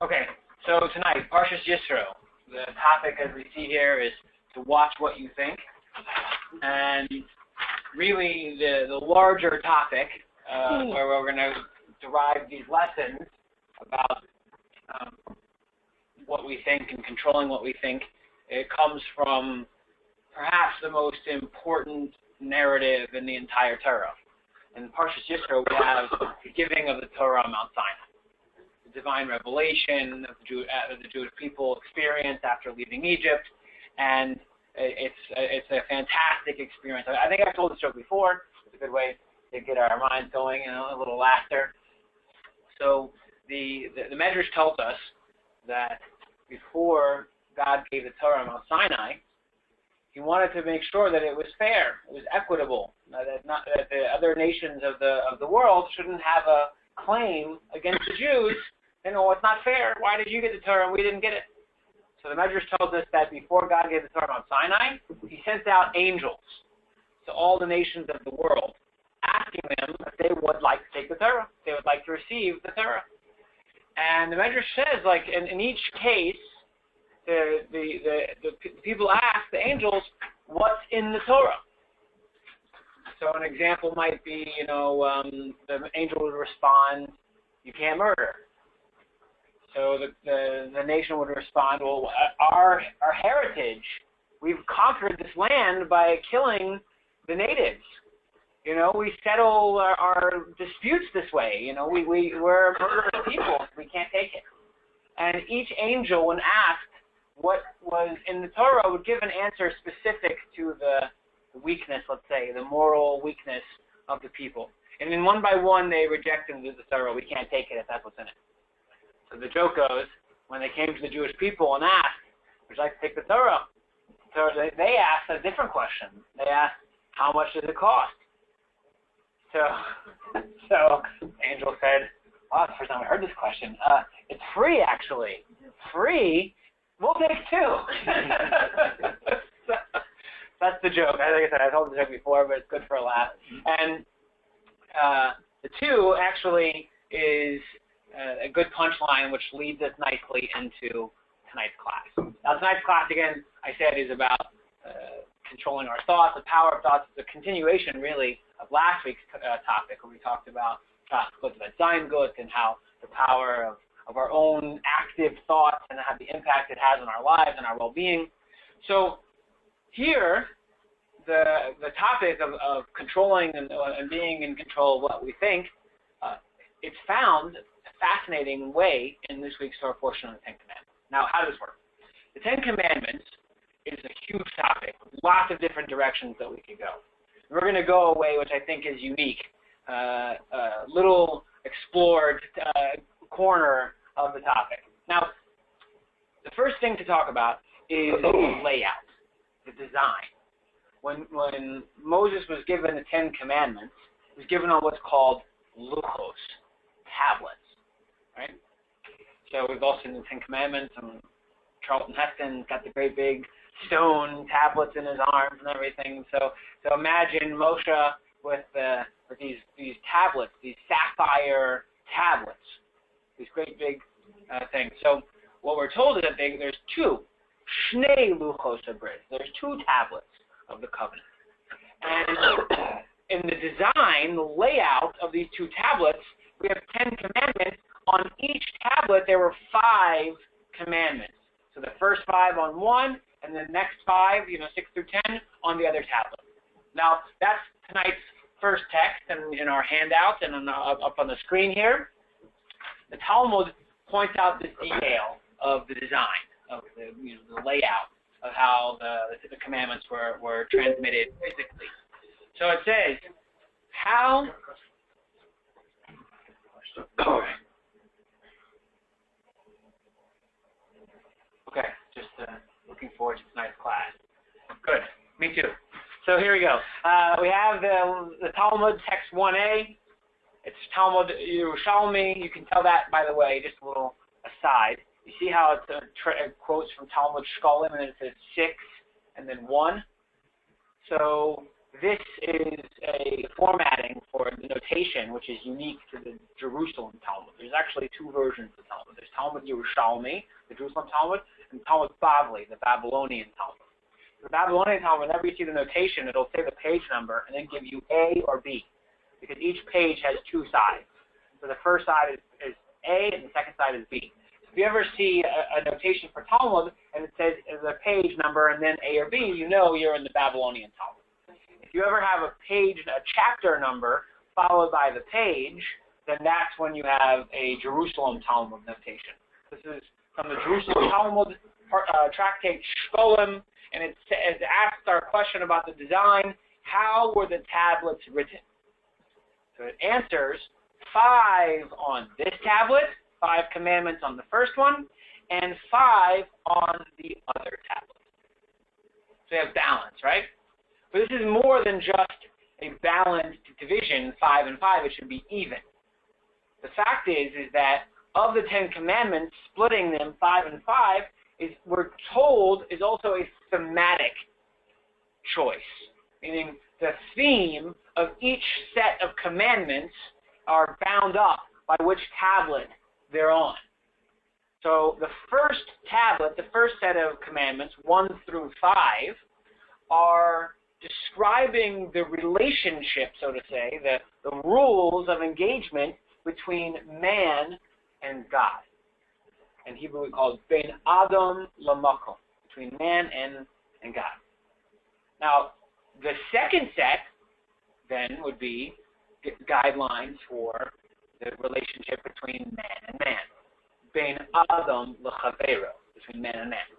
Okay, so tonight, Parshas Yisro. The topic, as we see here, is to watch what you think. And really, the larger topic, where we're going to derive these lessons about what we think and controlling what we think, it comes from perhaps the most important narrative in the entire Torah. In Parshas Yisro, we have the giving of the Torah on Mount Sinai. Divine revelation of the Jewish people experience after leaving Egypt, and it's a fantastic experience. I think I've told this joke before. It's a good way to get our minds going, a little laughter. So the Medrash tells us that before God gave the Torah on Mount Sinai, He wanted to make sure that it was fair, it was equitable, that the other nations of the world shouldn't have a claim against the Jews. It's not fair. Why did you get the Torah and we didn't get it? So the Medrash tells us that before God gave the Torah on Sinai, He sent out angels to all the nations of the world, asking them if they would like to take the Torah, if they would like to receive the Torah. And the Medrash says, like in each case, the people ask the angels, what's in the Torah? So an example might be, the angel would respond, you can't murder. So the nation would respond, well, our heritage, we've conquered this land by killing the natives. We settle our disputes this way. We're murderous people. We can't take it. And each angel, when asked what was in the Torah, would give an answer specific to the weakness, let's say, the moral weakness of the people. And then one by one, they rejected the Torah. We can't take it if that's what's in it. So the joke goes, when they came to the Jewish people and asked, would you like to take the Torah? So they asked a different question. They asked, how much does it cost? So the angel said, wow, it's the first time I heard this question. It's free, actually. Free? We'll take two. So that's the joke. Like I said, I told the joke before, but it's good for a laugh. And the two actually is a good punchline, which leads us nicely into tonight's class. Now, tonight's class, again, I said, is about controlling our thoughts, the power of thoughts. It's a continuation, really, of last week's topic, where we talked about Gut and how the power of our own active thoughts and how the impact it has on our lives and our well-being. So here, the topic of controlling and being in control of what we think, it's found a fascinating way in this week's Torah portion of the Ten Commandments. Now, how does this work? The Ten Commandments is a huge topic, lots of different directions that we could go. We're going to go away, which I think is unique, little explored corner of the topic. Now, the first thing to talk about is the layout, the design. When Moses was given the Ten Commandments, he was given on what's called luchos, tablets, right? So we've all seen the Ten Commandments, and Charlton Heston's got the great big stone tablets in his arms and everything. So imagine Moshe with these tablets, these sapphire tablets, these great big things. So what we're told is that there's two, shnei luchos habrit. There's two tablets of the covenant. And in the design, the layout of these two tablets, we have 10 commandments. On each tablet, there were 5 commandments. So the first 5 on one, and the next 5, 6 through 10, on the other tablet. Now, that's tonight's first text and in our handouts and up on the screen here. The Talmud points out this detail of the design, of the layout of how the commandments were transmitted physically. So it says, how... Okay, just looking forward to tonight's class. Good, me too. So here we go. We have the Talmud, text 1a. It's Talmud Yerushalmi. You can tell that, by the way, just a little aside. You see how it quotes from Talmud Shkolim, and it says 6 and then 1. So this is a formatting for the notation, which is unique to the Jerusalem Talmud. There's actually 2 versions of Talmud. There's Talmud Yerushalmi, the Jerusalem Talmud, and Talmud Bavli, the Babylonian Talmud. The Babylonian Talmud, whenever you see the notation, it'll say the page number and then give you A or B, because each page has two sides. So the first side is A and the second side is B. So if you ever see a notation for Talmud and it says the page number and then A or B, you know you're in the Babylonian Talmud. If you ever have a chapter number followed by the page, then that's when you have a Jerusalem Talmud notation. This is from the Jerusalem Talmud tractate Shkolim, and it asks our question about the design: how were the tablets written? So it answers 5 on this tablet, 5 commandments on the first one, and 5 on the other tablet. So you have balance, right? But this is more than just a balanced division, 5 and 5. It should be even. The fact is that of the 10 commandments, splitting them 5 and 5 we're told is also a thematic choice, meaning the theme of each set of commandments are bound up by which tablet they're on. So the first tablet, the first set of commandments, 1 through 5, are describing the relationship, so to say, the rules of engagement between man and God. In Hebrew we call it Ben Adam Lamakom, between man and God. Now, the second set then would be guidelines for the relationship between man and man. Ben Adam L'Chavero, between man and man.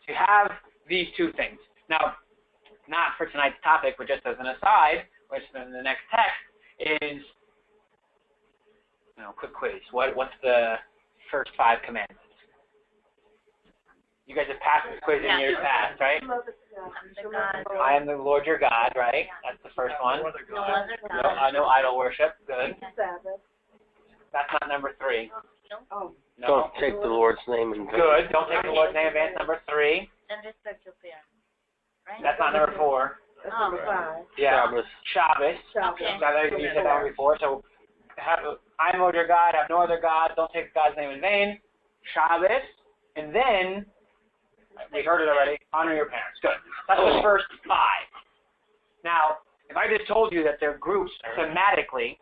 So you have these two things. Now, not for tonight's topic, but just as an aside, which in the next text is, quick quiz. What's the first 5 commandments? You guys have passed this quiz in years past, right? I am the Lord your God, right? That's the first one. No idol worship. Good. That's not number 3. No. Don't take the Lord's name in vain. Good. Don't take the Lord's name in vain. Number 3. And respect your parents. Right? That's not number 4. That's number 5. Yeah. Shabbos. Okay. You said that before. So, I am Lord your God. Have no other God. Don't take God's name in vain. Shabbos. And then, we heard it already, honor your parents. Good. That's the first 5. Now, if I just told you that they're grouped thematically,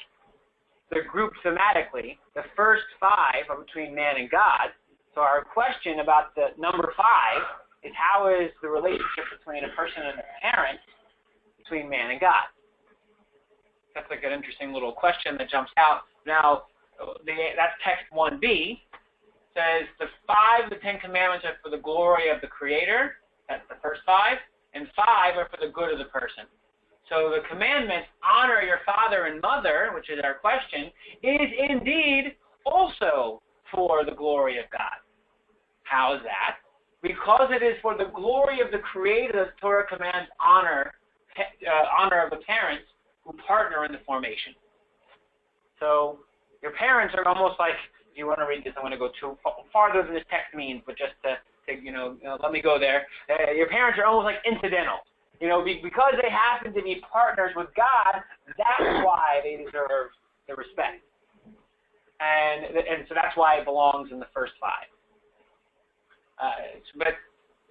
the first 5 are between man and God. So our question about the number 5 is, how is the relationship between a person and a parent between man and God? That's like an interesting little question that jumps out. Now, that's text 1b. Says the 5 of the 10 commandments are for the glory of the Creator. That's the first 5. And 5 are for the good of the person. So the commandment, honor your father and mother, which is our question, is indeed also for the glory of God. How is that? Because it is for the glory of the Creator that the Torah commands honor of the parents who partner in the formation. So your parents are almost like, if you want to read this, I'm going to go too farther than this text means, but just to let me go there. Your parents are almost like incidental. Because they happen to be partners with God, that's why they deserve the respect. And so that's why it belongs in the first 5. But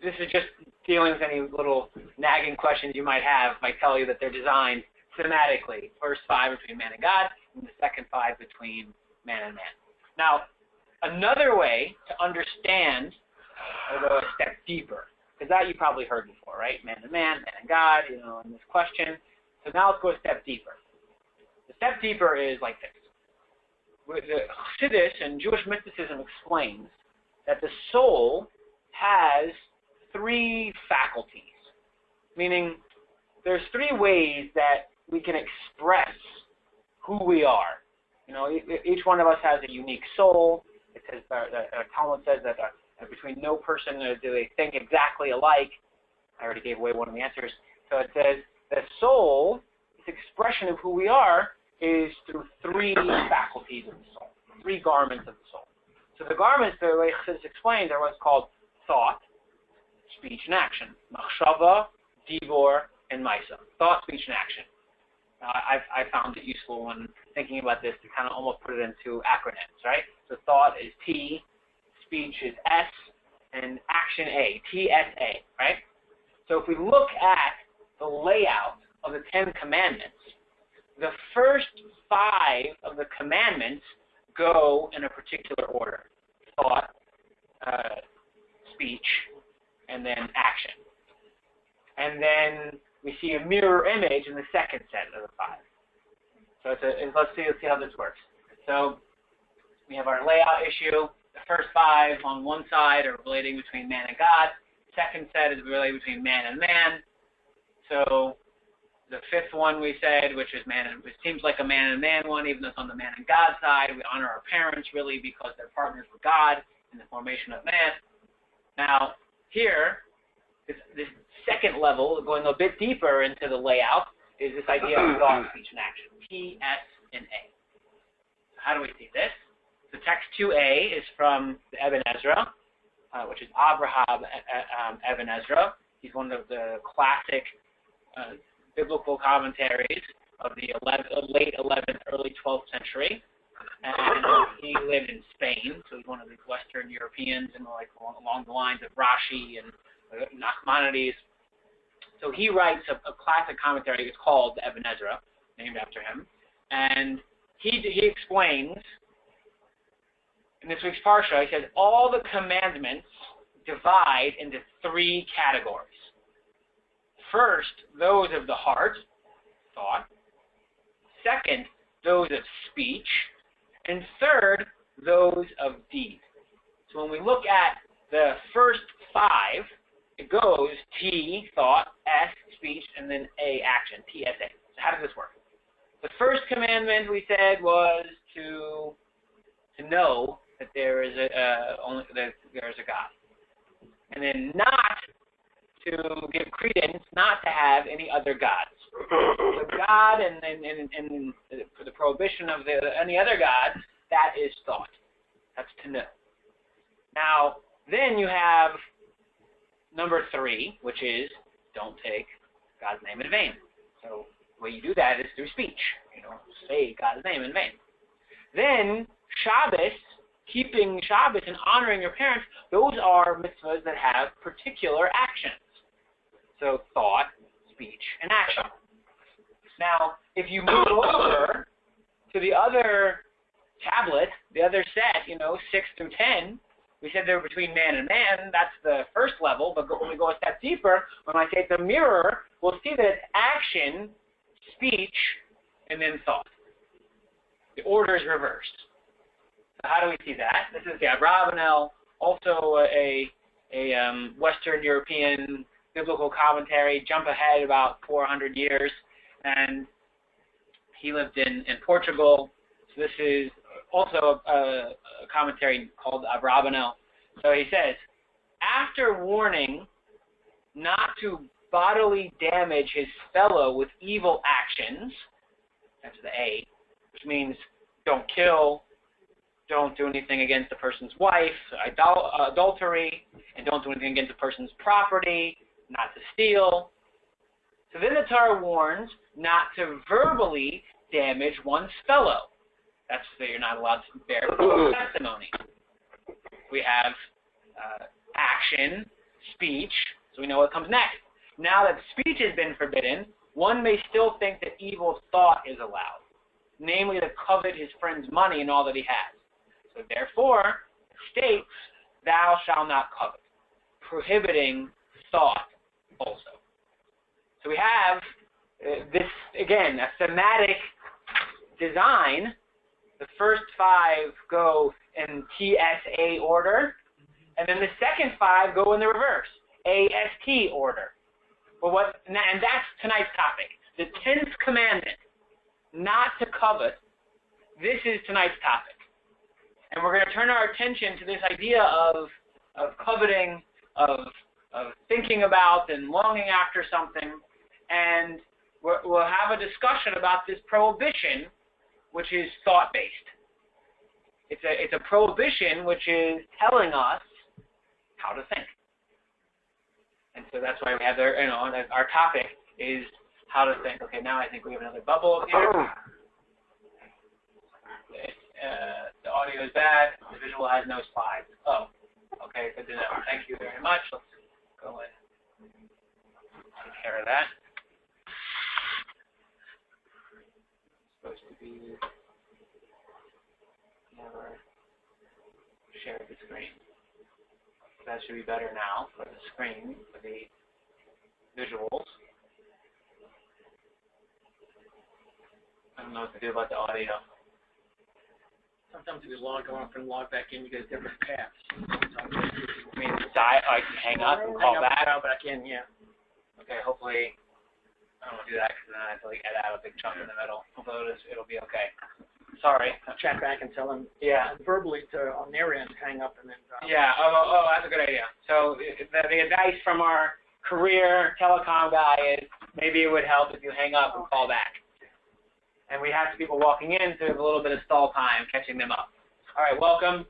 this is just dealing with any little nagging questions you might have. Might tell you that they're designed thematically. First 5 between man and God, and the second 5 between man and man. Now, another way to understand, I'll go a step deeper, because that you probably heard before, right? Man to man, man and God, in this question. So now let's go a step deeper. The step deeper is like this. The Chassidus and Jewish mysticism explains that the soul has 3 faculties, meaning there's 3 ways that we can express who we are. Each one of us has a unique soul. It says, Talmud says that between no person do they think exactly alike. I already gave away one of the answers. So it says the soul, this expression of who we are, is through 3 faculties of the soul, 3 garments of the soul. So the garments, the way Chassidus explains, are what's called thought, speech, and action. Machshava, dibor, and maisa. Thought, speech, and action. I found it useful when thinking about this to kind of almost put it into acronyms, right? So thought is T, speech is S, and action A, TSA, right? So if we look at the layout of the 10 Commandments, the first 5 of the commandments go in a particular order: thought, speech, and then action. And then we see a mirror image in the second set of the 5. So let's see how this works. So we have our layout issue. The first 5 on one side are relating between man and God. Second set is relating between man and man. So the 5th one we said, which is man, and it seems like a man and man one, even though it's on the man and God side. We honor our parents really because they're partners with God in the formation of man. Now here, this second level, going a bit deeper into the layout, is this idea of thought, speech, and action. T, S, and A. So how do we see this? The text 2A is from the Ibn Ezra, which is Abraham Ibn Ezra. He's one of the classic biblical commentaries of the late 11th, early 12th century. And he lived in Spain, so he's one of these Western Europeans, and like along the lines of Rashi and Nachmanides. So he writes a classic commentary. It's called the Ibn Ezra, named after him. And he explains, in this week's Parsha, he says, all the commandments divide into 3 categories. First, those of the heart, thought. Second, those of speech. And third, those of deed. So when we look at the first 5, it goes T, thought, S, speech, and then A, action, TSA. So how does this work? The first commandment we said was to know that there is there is a God, and then not to give credence, not to have any other gods. So God and for the prohibition of any other gods, that is thought. That's to know. Now then you have number 3, which is don't take God's name in vain. So the way you do that is through speech. You don't say God's name in vain. Then Shabbos, keeping Shabbos and honoring your parents, those are mitzvahs that have particular actions. So thought, speech, and action. Now, if you move over to the other tablet, the other set, 6 through 10, we said they're between man and man. That's the first level. But when we go a step deeper, when I say the mirror, we'll see that it's action, speech, and then thought. The order is reversed. So how do we see that? This is the Abravanel, also a Western European biblical commentary. Jump ahead about 400 years, and he lived in Portugal. So this is also a commentary called Abravanel. So he says, after warning not to bodily damage his fellow with evil actions, that's the A, which means don't kill, don't do anything against a person's wife, adultery, and don't do anything against a person's property, not to steal. So then the Torah warns not to verbally damage one's fellow. That's so you're not allowed to bear false testimony. We have action, speech, so we know what comes next. Now that speech has been forbidden, one may still think that evil thought is allowed, namely to covet his friend's money and all that he has. So therefore, states, thou shalt not covet, prohibiting thought also. So we have this, again, a thematic design. The first 5 go in TSA order, and then the second 5 go in the reverse, AST order. But and that's tonight's topic. The 10th commandment, not to covet, this is tonight's topic. And we're going to turn our attention to this idea of coveting, of thinking about and longing after something, and we'll have a discussion about this prohibition, which is thought-based. It's a prohibition which is telling us how to think. And so that's why we have our topic is how to think. Okay, now I think we have another bubble here. The audio is bad. The visual has no slides. Oh, Okay, good to know. Thank you very much. Let's go and take care of that. It's supposed to be never share the screen. That should be better now for the screen, for the visuals. I don't know what to do about the audio. Sometimes if you log off and log back in, you get different paths. I mean, I can hang up and call back. Dial back in, yeah. Okay, hopefully I don't do that because then I have to like edit out a big chunk in the middle. Although it'll be okay. Sorry. Chat back and tell them verbally to on their end, hang up and then dial. Yeah. Oh, that's a good idea. So the advice from our career telecom guy is maybe it would help if you hang up and call back. And we have people walking in, so we have a little bit of stall time catching them up. All right, welcome.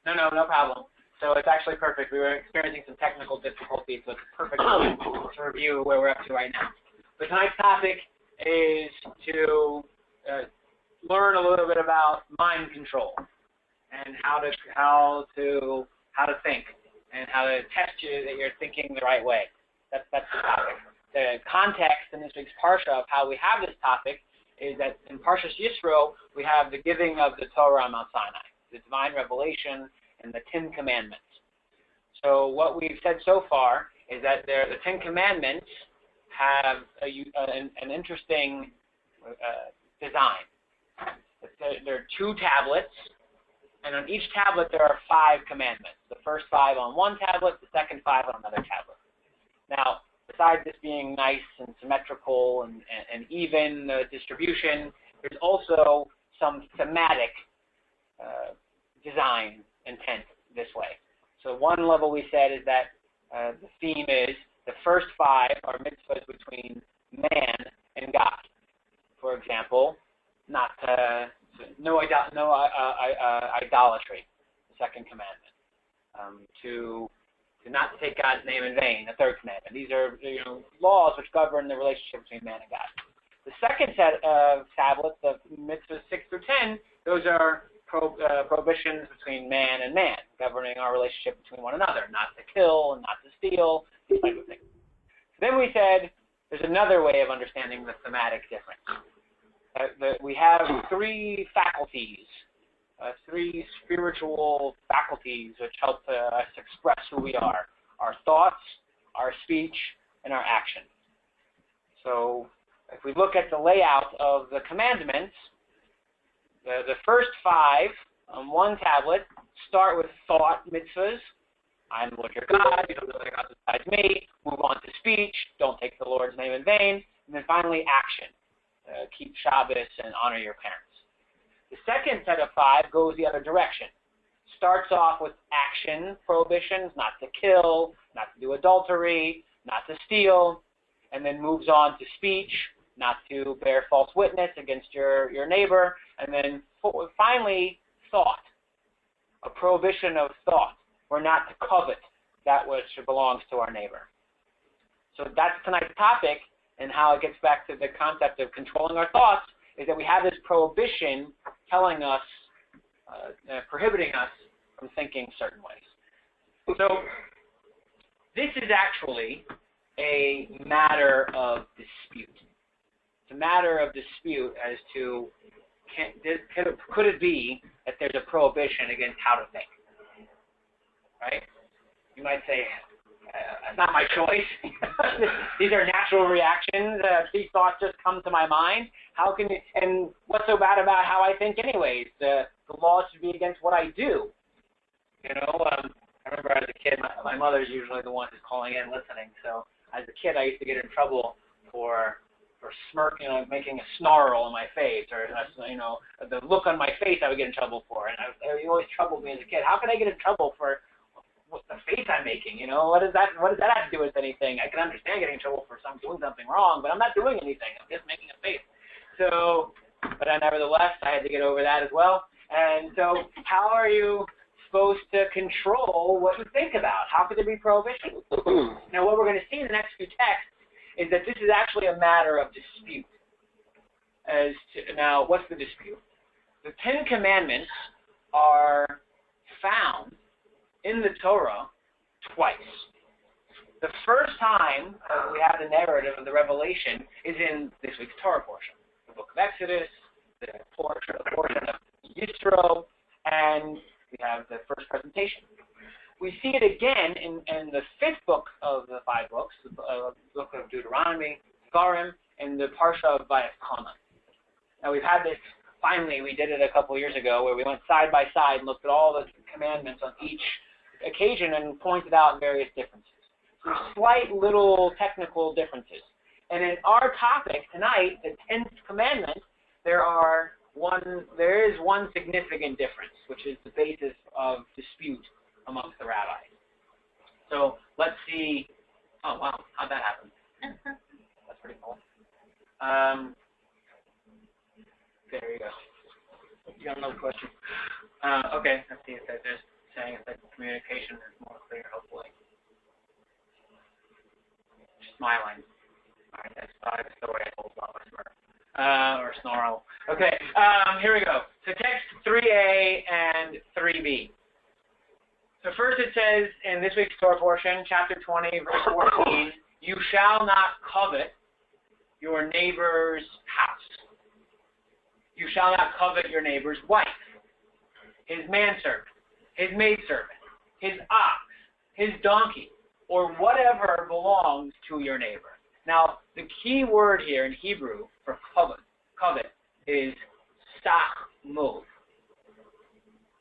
No problem. So it's actually perfect. We were experiencing some technical difficulties, so it's a perfect time to review where we're up to right now. But tonight's topic is to learn a little bit about mind control and how to think and how to test you that you're thinking the right way. That's the topic. The context in this week's parsha of how we have this topic is that in Parshas Yisro, we have the giving of the Torah on Mount Sinai, the divine revelation and the 10 Commandments. So what we've said so far is that the 10 Commandments have an interesting design. There are 2 tablets, and on each tablet there are 5 commandments. The first 5 on one tablet, the second 5 on another tablet. Now, besides this being nice and symmetrical and even distribution, there's also some thematic design intent this way. So one level we said is that the theme is the first 5 are mitzvahs between man and God. For example, no idolatry, the second commandment. To not take God's name in vain, the third commandment. These are laws which govern the relationship between man and God. The second set of tablets, the mitzvahs 6 through 10, those are prohibitions between man and man, governing our relationship between one another, not to kill and not to steal, these type of things. Then we said there's another way of understanding the thematic difference. We have 3 faculties, 3 spiritual faculties which help us express who we are: our thoughts, our speech, and our action. So if we look at the layout of the commandments, the first 5 on one tablet start with thought mitzvahs. I'm the Lord your God, you don't know other gods besides me. Move on to speech, don't take the Lord's name in vain. And then finally action, keep Shabbos and honor your parents. The second set of 5 goes the other direction. Starts off with action prohibitions, not to kill, not to do adultery, not to steal, and then moves on to speech, not to bear false witness against your neighbor, and then finally thought, a prohibition of thought. We're not to covet that which belongs to our neighbor. So that's tonight's topic, and how it gets back to the concept of controlling our thoughts is that we have this prohibition telling us, prohibiting us from thinking certain ways. So this is actually a matter of dispute. It's a matter of dispute as to could it be that there's a prohibition against how to think, right? You might say, it's not my choice. These are natural reactions. These thoughts just come to my mind. How can you, and what's so bad about how I think anyways? The law should be against what I do. I remember as a kid, my mother's usually the one who's calling in listening. So as a kid, I used to get in trouble for smirking, making a snarl on my face, or the look on my face I would get in trouble for. And it always troubled me as a kid. How can I get in trouble for what the face I'm making? What does that have to do with anything? I can understand getting in trouble for doing something wrong, but I'm not doing anything. I'm just making a face. So, but nevertheless, I had to get over that as well. And so, how are you supposed to control what you think about? How could there be prohibition? Now, what we're going to see in the next few texts is that this is actually a matter of dispute. Now, what's the dispute? The 10 Commandments are found in the Torah twice. The first time we have the narrative of the revelation is in this week's Torah portion, the book of Exodus, the portion of Yisro, and we have the first presentation. We see it again in the fifth book of the five books, the book of Deuteronomy, Garim, and the Parsha of Vayeschanan. Now we've had this, finally we did it a couple years ago, where we went side by side and looked at all the commandments on each occasion and pointed out various differences. There's slight little technical differences. And in our topic tonight, the 10th commandment, there is one significant difference, which is the basis of dispute amongst the rabbis. So let's see. Oh, wow. How'd that happen? That's pretty cool. There you go. You got another question? Okay. Let's see if they're just saying if the communication is more clear, hopefully. Smiling. All right, that's the way I hold on or snarl. Okay, here we go. So text 3a and 3b. So first it says in this week's Torah portion, chapter 20, verse 14, you shall not covet your neighbor's house. You shall not covet your neighbor's wife, his manservant, his maidservant, his ox, his donkey, or whatever belongs to your neighbor. Now, the key word here in Hebrew for covet is sachmod.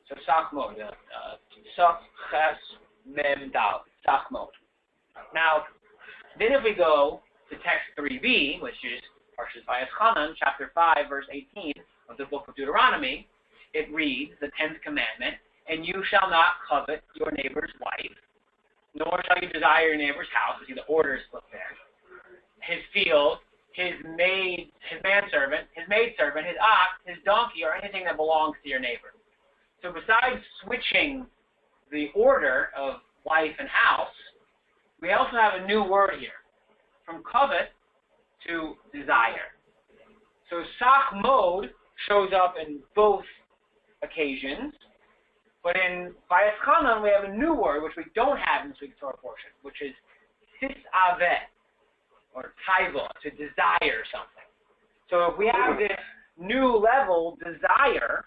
So sachmod, mem dal, sachmod. Now, then if we go to text 3b, which is Parshas Vayeschanan, chapter 5, verse 18 of the book of Deuteronomy, it reads, the 10th commandment, and you shall not covet your neighbor's wife, nor shall you desire your neighbor's house. You see the orders look there. His field, his manservant, his maidservant, his ox, his donkey, or anything that belongs to your neighbor. So besides switching the order of wife and house, we also have a new word here, from covet to desire. So sachmod shows up in both occasions, but in Vayeschanan we have a new word which we don't have in this week's Torah portion, which is sisaveh, or taiva, to desire something. So if we have this new level, desire,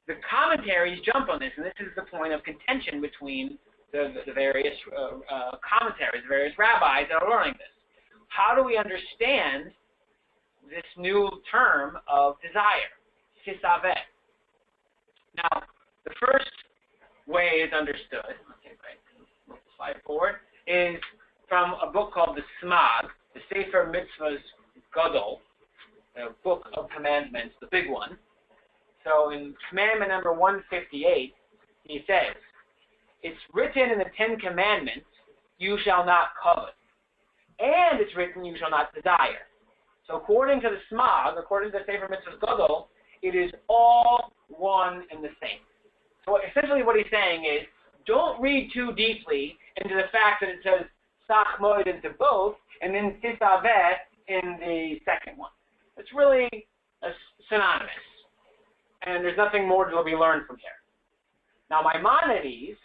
the commentaries jump on this, and this is the point of contention between the various commentaries, the various rabbis that are learning this. How do we understand this new term of desire, sisaveh? Now, the first way it's understood, okay, right, move the slide forward, is from a book called the Smag, the Sefer Mitzvahs Gadol, the Book of Commandments, the big one. So in commandment number 158, he says, it's written in the 10 Commandments, you shall not covet. And it's written, you shall not desire. So according to the Smag, according to the Sefer Mitzvahs Gadol, it is all one and the same. So essentially what he's saying is, don't read too deeply into the fact that it says sachmod into both, and then sisaveh in the second one. It's really synonymous. And there's nothing more to be learned from here. Now Maimonides,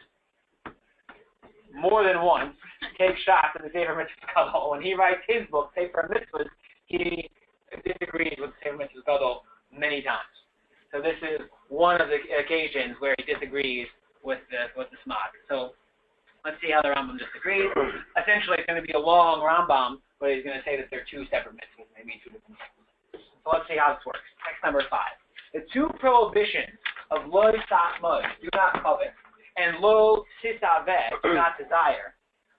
more than once, takes shots at the Sefer Mitzvahs Gadol. When he writes his book, Sefer Mitzvahs, he disagrees with the Sefer Mitzvahs Gadol many times. So this is one of the occasions where he disagrees with the Smag. So let's see how the Rambam disagrees. Essentially, it's going to be a long Rambam, but he's going to say that they're two separate mitzvahs. They mean two different things. So let's see how this works. Text number 5. The two prohibitions of lo sachmod, do not covet, and lo sisaveh, do not desire,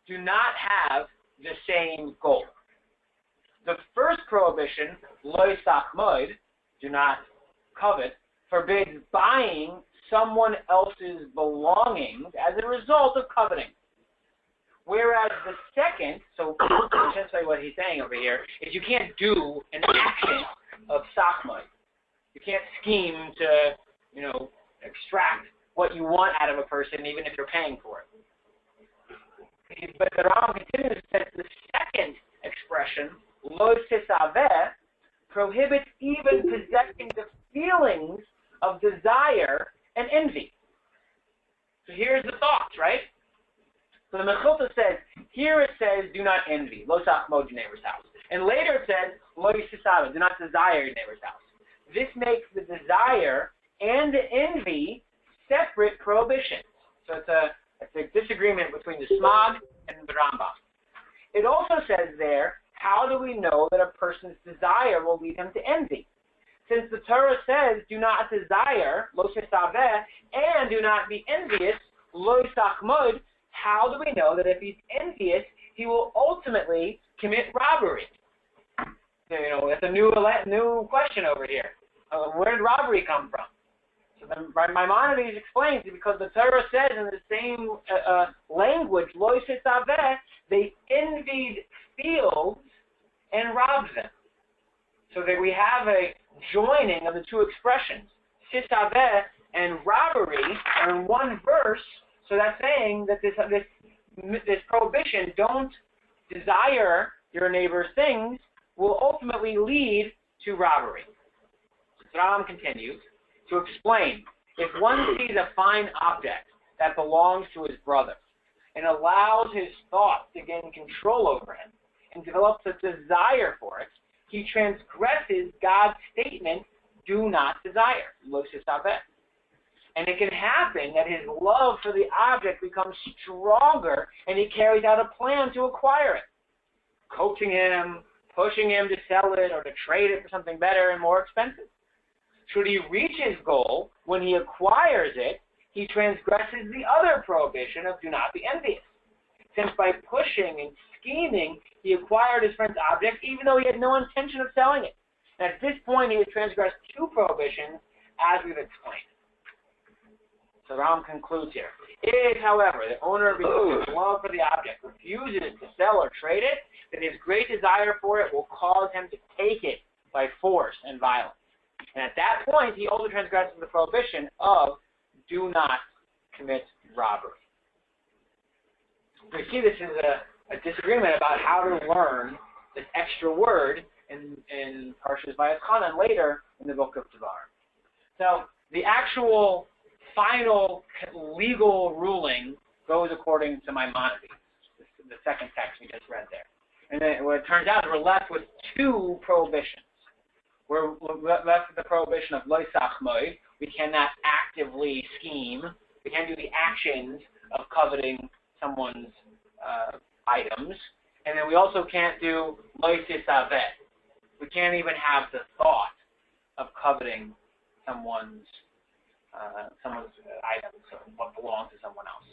do not have the same goal. The first prohibition, lo sachmod, do not covet, forbids buying someone else's belongings as a result of coveting. Whereas the second, so essentially what he's saying over here, is you can't do an action of sachmod. You can't scheme to, extract what you want out of a person even if you're paying for it. But the Rambam continues to say the second expression, lo sisaveh, prohibits even possessing the feelings of desire and envy. So here's the thought. right? So the Mechilta says, here it says, do not envy, lo tachmod your neighbor's house. And later it says, lo yisisava, do not desire your neighbor's house. This makes the desire and the envy separate prohibitions. So it's a disagreement between the Smag and the Rambam. It also says there, how do we know that a person's desire will lead him to envy? Since the Torah says, do not desire, lo sisaveh, and do not be envious, lo yisachmod, how do we know that if he's envious, he will ultimately commit robbery? It's a new question over here. Where did robbery come from? So then Maimonides explains it because the Torah says in the same language, lo sisaveh, they envied fields and robbed them. So that we have a joining of the two expressions, sisaveh and robbery, are in one verse. So that's saying that this prohibition, don't desire your neighbor's things, will ultimately lead to robbery. So Rambam continues to explain, if one sees a fine object that belongs to his brother and allows his thoughts to gain control over him and develops a desire for it, he transgresses God's statement, do not desire, lo sisaveh. And it can happen that his love for the object becomes stronger and he carries out a plan to acquire it, coaxing him, pushing him to sell it or to trade it for something better and more expensive. Should he reach his goal, when he acquires it, he transgresses the other prohibition of do not be envious. Since by pushing and scheming, he acquired his friend's object even though he had no intention of selling it. And at this point, he has transgressed two prohibitions, as we've explained. So Ram concludes here. If, however, the owner of his love for the object refuses to sell or trade it, then his great desire for it will cause him to take it by force and violence. And at that point, he also transgresses the prohibition of do not commit robbery. So you see this is a disagreement about how to learn this extra word in Parshas Vayetchanan and later in the book of Devarim. So the actual final legal ruling goes according to Maimonides, the second text we just read there. And then it turns out we're left with two prohibitions. We're left with the prohibition of lo yisachmod. We cannot actively scheme. We can't do the actions of coveting someone's items. And then we also can't do lo yisaveh. We can't even have the thought of coveting someone's items, or what belongs to someone else.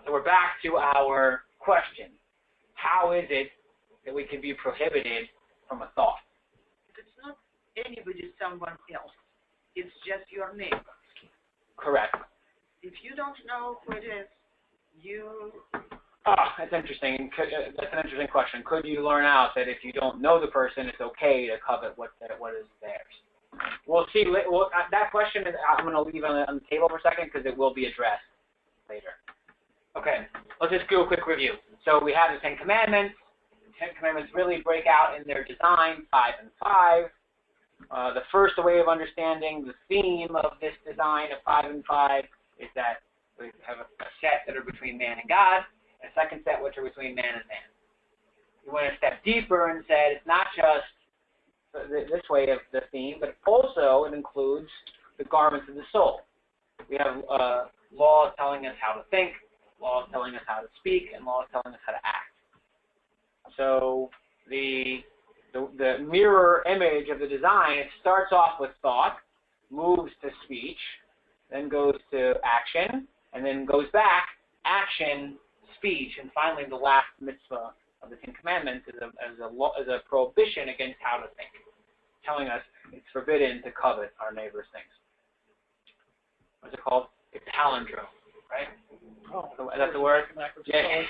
So we're back to our question. How is it that we can be prohibited from a thought? It's not anybody, someone else. It's just your neighbor. Correct. If you don't know who it is, you... That's interesting. That's an interesting question. Could you learn out that if you don't know the person, it's okay to covet what is theirs? We'll see. That question I'm going to leave on the table for a second because it will be addressed later. Okay, let's just do a quick review. So we have the Ten Commandments. The Ten Commandments really break out in their design, 5 and 5. The first way of understanding the theme of this design of 5 and 5 is that we have a set that are between man and God, and a second set which are between man and man. We went a step deeper and said it's not just this way of the theme, but also it includes the garments of the soul. We have laws telling us how to think, laws telling us how to speak, and laws telling us how to act. So the mirror image of the design, it starts off with thought, moves to speech, then goes to action, and then goes back, action, speech, and finally the last mitzvah of the Ten Commandments is a prohibition against how to think, telling us it's forbidden to covet our neighbor's things. What's it called? It's palindrome, right? Oh, is that the word? Yeah.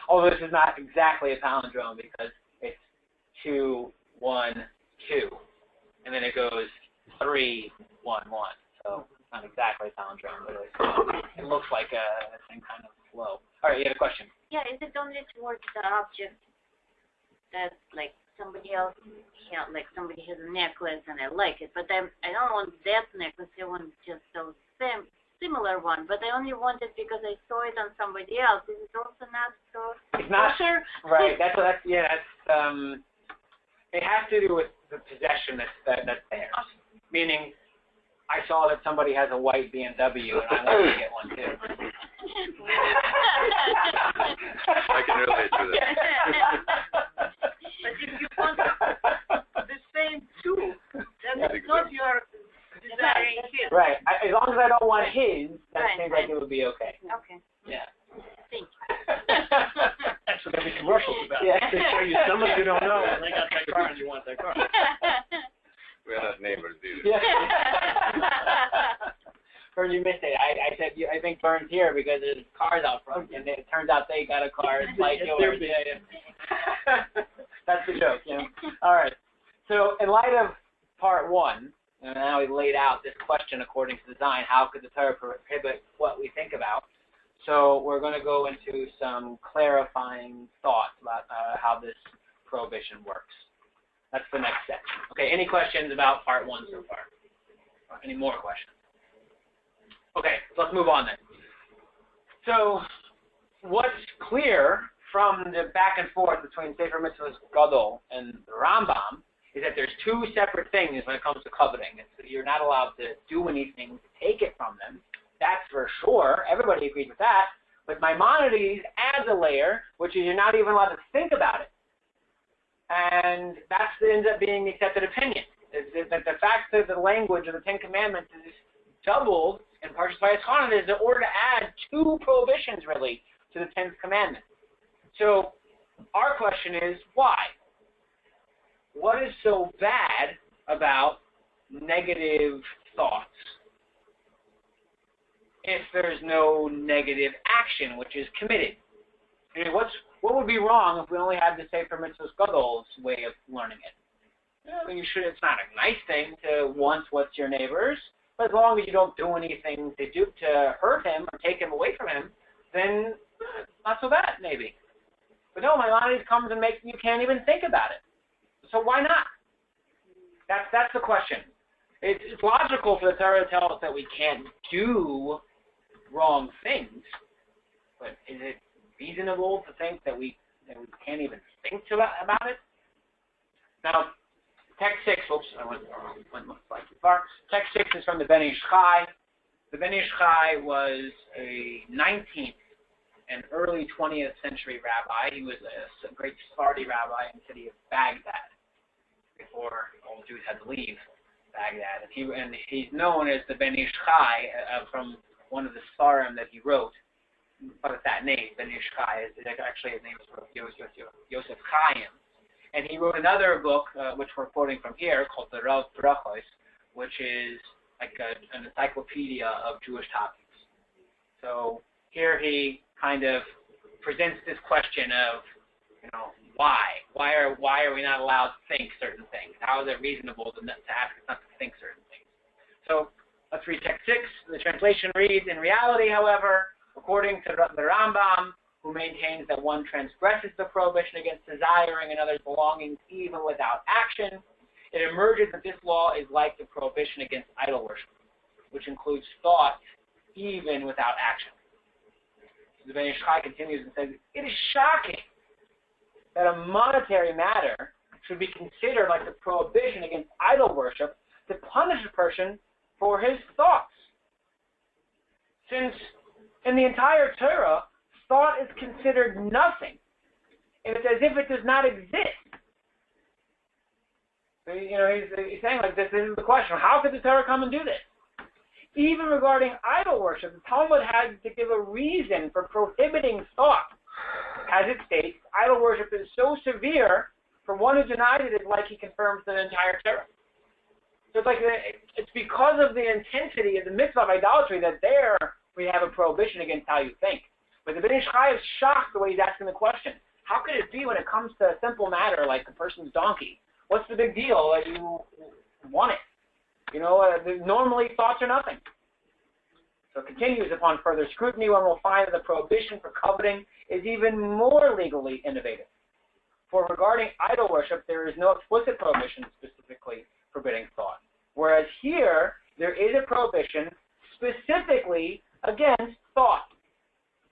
Although this is not exactly a palindrome because it's 2, 1, 2, and then it goes 3, 1, 1. So it's not exactly a palindrome, but it looks like the same kind of flow. All right, you had a question? Yeah, is it only towards the object that, like, somebody else, like somebody has a necklace and I like it, but I don't want that necklace, I want just those same similar one, but I only want it because I saw it on somebody else. Is it also not so It's not kosher? right. That's it has to do with the possession that's theirs. Meaning, I saw that somebody has a white BMW and I want to get one too. I can relate to that. But if you want the same too, then it's not your desiring his. Right. As long as I don't want his, that Right, seems right. like it would be okay. Okay. Yeah. Thank That's what every commercial's about. Yeah. They show you someone you don't know and they got that car and you want that car. you. We're not neighbors either. Yeah. Vern, you missed it. I said I think Vern's here because there's cars out front, and it turns out they got a car like yours. Yeah. That's the joke, you know. All right. So in light of part one, and now we laid out this question according to design, how could the Torah prohibit what we think about? So we're going to go into some clarifying thoughts about how this prohibition works. That's the next section. Okay, any questions about part one so far? Or any more questions? Okay, so let's move on then. So what's clear from the back and forth between Sefer Mitzvahs Gadol and the Rambam is that there's two separate things when it comes to coveting. You're not allowed to do anything to take it from them. That's for sure. Everybody agrees with that. But Maimonides adds a layer, which is you're not even allowed to think about it. And that ends up being the accepted opinion. That the fact that the language of the Ten Commandments is doubled in Parshas Vayechanan is in order to add two prohibitions, really, to the Tenth Commandment. So our question is, why? What is so bad about negative thoughts if there's no negative action which is committed? I mean, what would be wrong if we only had the Sefer Mitzvahs Gadol's way of learning it? I mean, it's not a nice thing to want what's your neighbor's, but as long as you don't do anything to hurt him or take him away from him, then not so bad, maybe. But no, Maimonides comes and makes you can't even think about it. So why not? That's the question. It's logical for the Torah to tell us that we can't do wrong things, but is it reasonable to think that we can't even think about it? Now, text 6, oops, I went slightly too far. Text 6 is from the Ben Ish Chai. The Ben Ish Chai was a 19th and early 20th century rabbi. He was a great Sephardi rabbi in the city of Baghdad before all the Jews had to leave Baghdad. And he's known as the Ben Ish Chai from one of the Sfarim that he wrote. But it's that name, Ben Ish Chai. Actually, his name is Yosef Chaim. And he wrote another book, which we're quoting from here, called the Rav Brachos, which is like an encyclopedia of Jewish topics. So here he kind of presents this question of, why? Why are we not allowed to think certain things? How is it reasonable to ask us not to think certain things? So let's read text 6. The translation reads, in reality, however, according to the Rambam, who maintains that one transgresses the prohibition against desiring another's belongings even without action, it emerges that this law is like the prohibition against idol worship, which includes thought even without action. The Ben Ish Chai continues and says, it is shocking that a monetary matter should be considered like the prohibition against idol worship to punish a person for his thoughts. Since in the entire Torah, thought is considered nothing. It's as if it does not exist. So, he's saying like this is the question. How could the Torah come and do this? Even regarding idol worship, the Talmud had to give a reason for prohibiting thought. As it states, idol worship is so severe, for one who denies it is like he confirms the entire Torah. So it's because of the intensity of the mitzvah of idolatry that there we have a prohibition against how you think. But the Ben Ish Chai is shocked the way he's asking the question. How could it be when it comes to a simple matter like a person's donkey? What's the big deal that you want it? Normally thoughts are nothing. So it continues, upon further scrutiny, one will find that the prohibition for coveting is even more legally innovative. For regarding idol worship, there is no explicit prohibition specifically forbidding thought. Whereas here, there is a prohibition specifically against thought.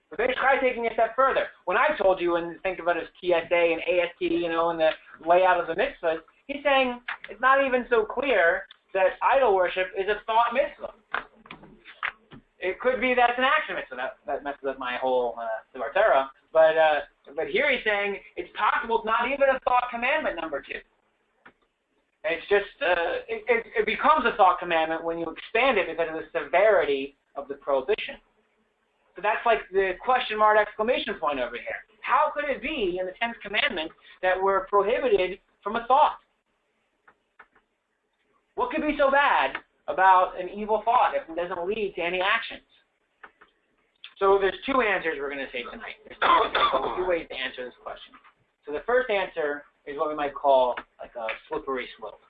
But Beis Chai taking it a step further. When I told you and think about it as TSA and AST, and the layout of the mitzvahs, he's saying it's not even so clear that idol worship is a thought mitzvah. It could be that it's an action mitzvah. That messes up my whole Torah. But here he's saying it's possible it's not even a thought commandment, number 2. It's just, it becomes a thought commandment when you expand it because of the severity of the prohibition. So that's like the question mark exclamation point over here. How could it be in the 10th commandment that we're prohibited from a thought? What could be so bad about an evil thought if it doesn't lead to any actions? So there's 2 answers we're going to say tonight. There's 2 ways to answer this question. So the first answer is what we might call like a slippery slope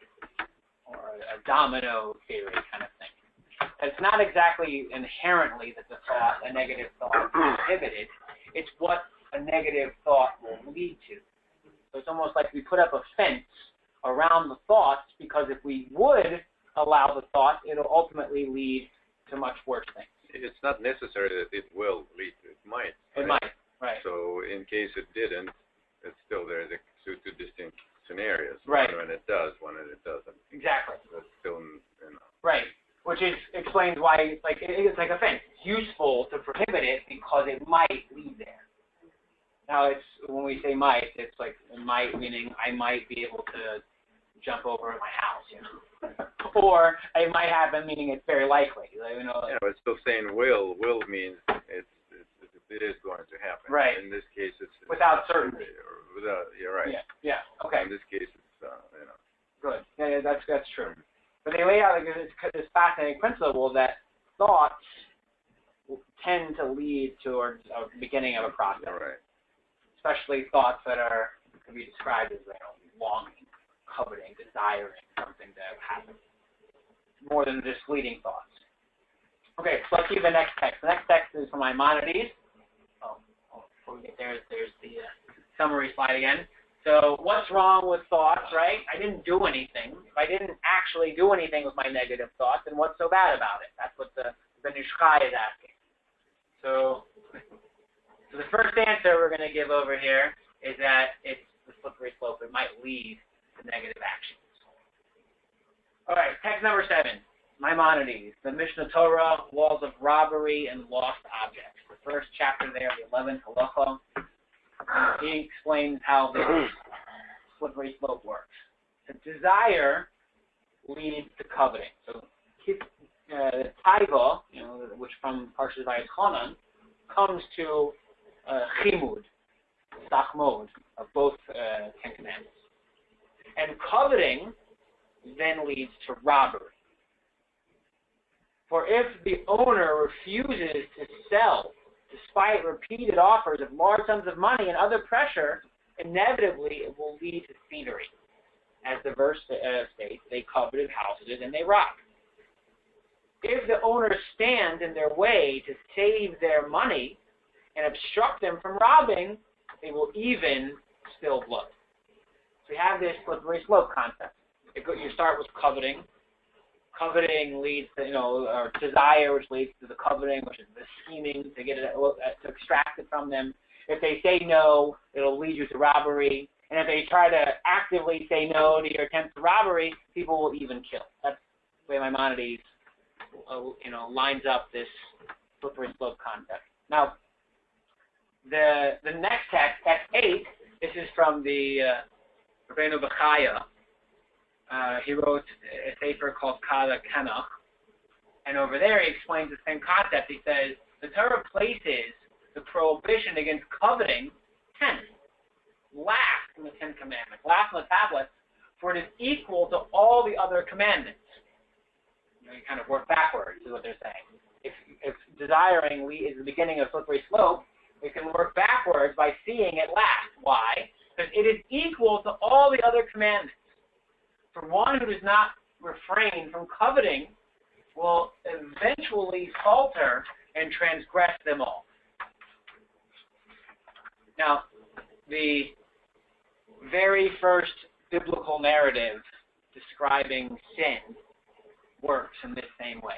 or a domino theory kind of thing. It's not exactly inherently that a negative thought is prohibited. It's what a negative thought will lead to. So it's almost like we put up a fence around the thoughts because if we would allow the thought, it'll ultimately lead to much worse things. It's not necessary that it will lead to it. Might. It might, right. So in case it didn't, it's still there. The 2 distinct scenarios. Right. One when it does, one when it doesn't. Exactly. That's still, Right. Which explains why it's like a fence. It's useful to prohibit it because it might lead there. Now, it's when we say might, it's like might meaning I might be able to jump over my house, or it might happen meaning it's very likely. Yeah, but still saying will means it is going to happen. Right. In this case, it's without certainty. You're right. Yeah. Okay. In this case, it's Good. Yeah, that's true. But they lay out this fascinating principle that thoughts tend to lead towards a beginning of a process. Right. Especially thoughts that can be described as longing, coveting, desiring something to happen. More than just fleeting thoughts. Okay, so let's see the next text. The next text is from Maimonides. Before we get there, there's the summary slide again. So what's wrong with thoughts, right? I didn't do anything. If I didn't actually do anything with my negative thoughts, then what's so bad about it? That's what the Nishchai is asking. So the first answer we're going to give over here is that it's the slippery slope. It might lead to negative actions. All right, text number 7, Maimonides, the Mishnah Torah, laws of robbery and lost objects. The first chapter there, the 11th halacha. He explains how the slippery slope works. The desire leads to coveting. So, taiva, which from Parshas Vayechanan, comes to chimud, sachmod, of both 10 commandments. And coveting then leads to robbery. For if the owner refuses to sell despite repeated offers of large sums of money and other pressure, inevitably it will lead to thievery. As the verse states, they coveted houses and they robbed. If the owners stand in their way to save their money and obstruct them from robbing, they will even spill blood. So we have this slippery slope concept. You start with coveting. Coveting leads to, or desire, which leads to the coveting, which is the scheming to get it, to extract it from them. If they say no, it'll lead you to robbery. And if they try to actively say no to your attempt to robbery, people will even kill. That's the way Maimonides, lines up this slippery slope concept. Now, the next text, text 8, this is from the Rabbeinu Bechaya. He wrote a paper called Kala Kenach, and over there he explains the same concept. He says, the Torah places the prohibition against coveting 10th, last in the 10 commandments, last on the tablets, for it is equal to all the other commandments. You kind of work backwards is what they're saying. If desiring is the beginning of slippery slope, we can work backwards by seeing it last. Why? Because it is equal to all the other commandments. For one who does not refrain from coveting will eventually falter and transgress them all. Now, the very first biblical narrative describing sin works in this same way.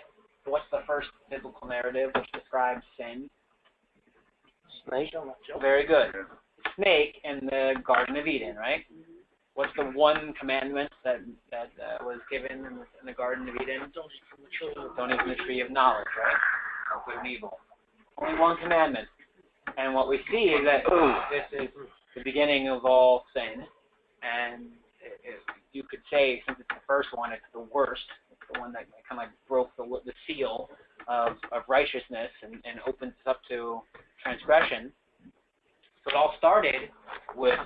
So what's the first biblical narrative which describes sin? Snake. Very good. Snake in the Garden of Eden, right? What's the one commandment that was given in the Garden of Eden? Don't eat from the tree of knowledge, right? Of good and evil. Only one commandment. And what we see is that this is the beginning of all sin. And you could say, since it's the first one, it's the worst. It's the one that kind of like broke the seal of righteousness and opens us up to transgression. So it all started with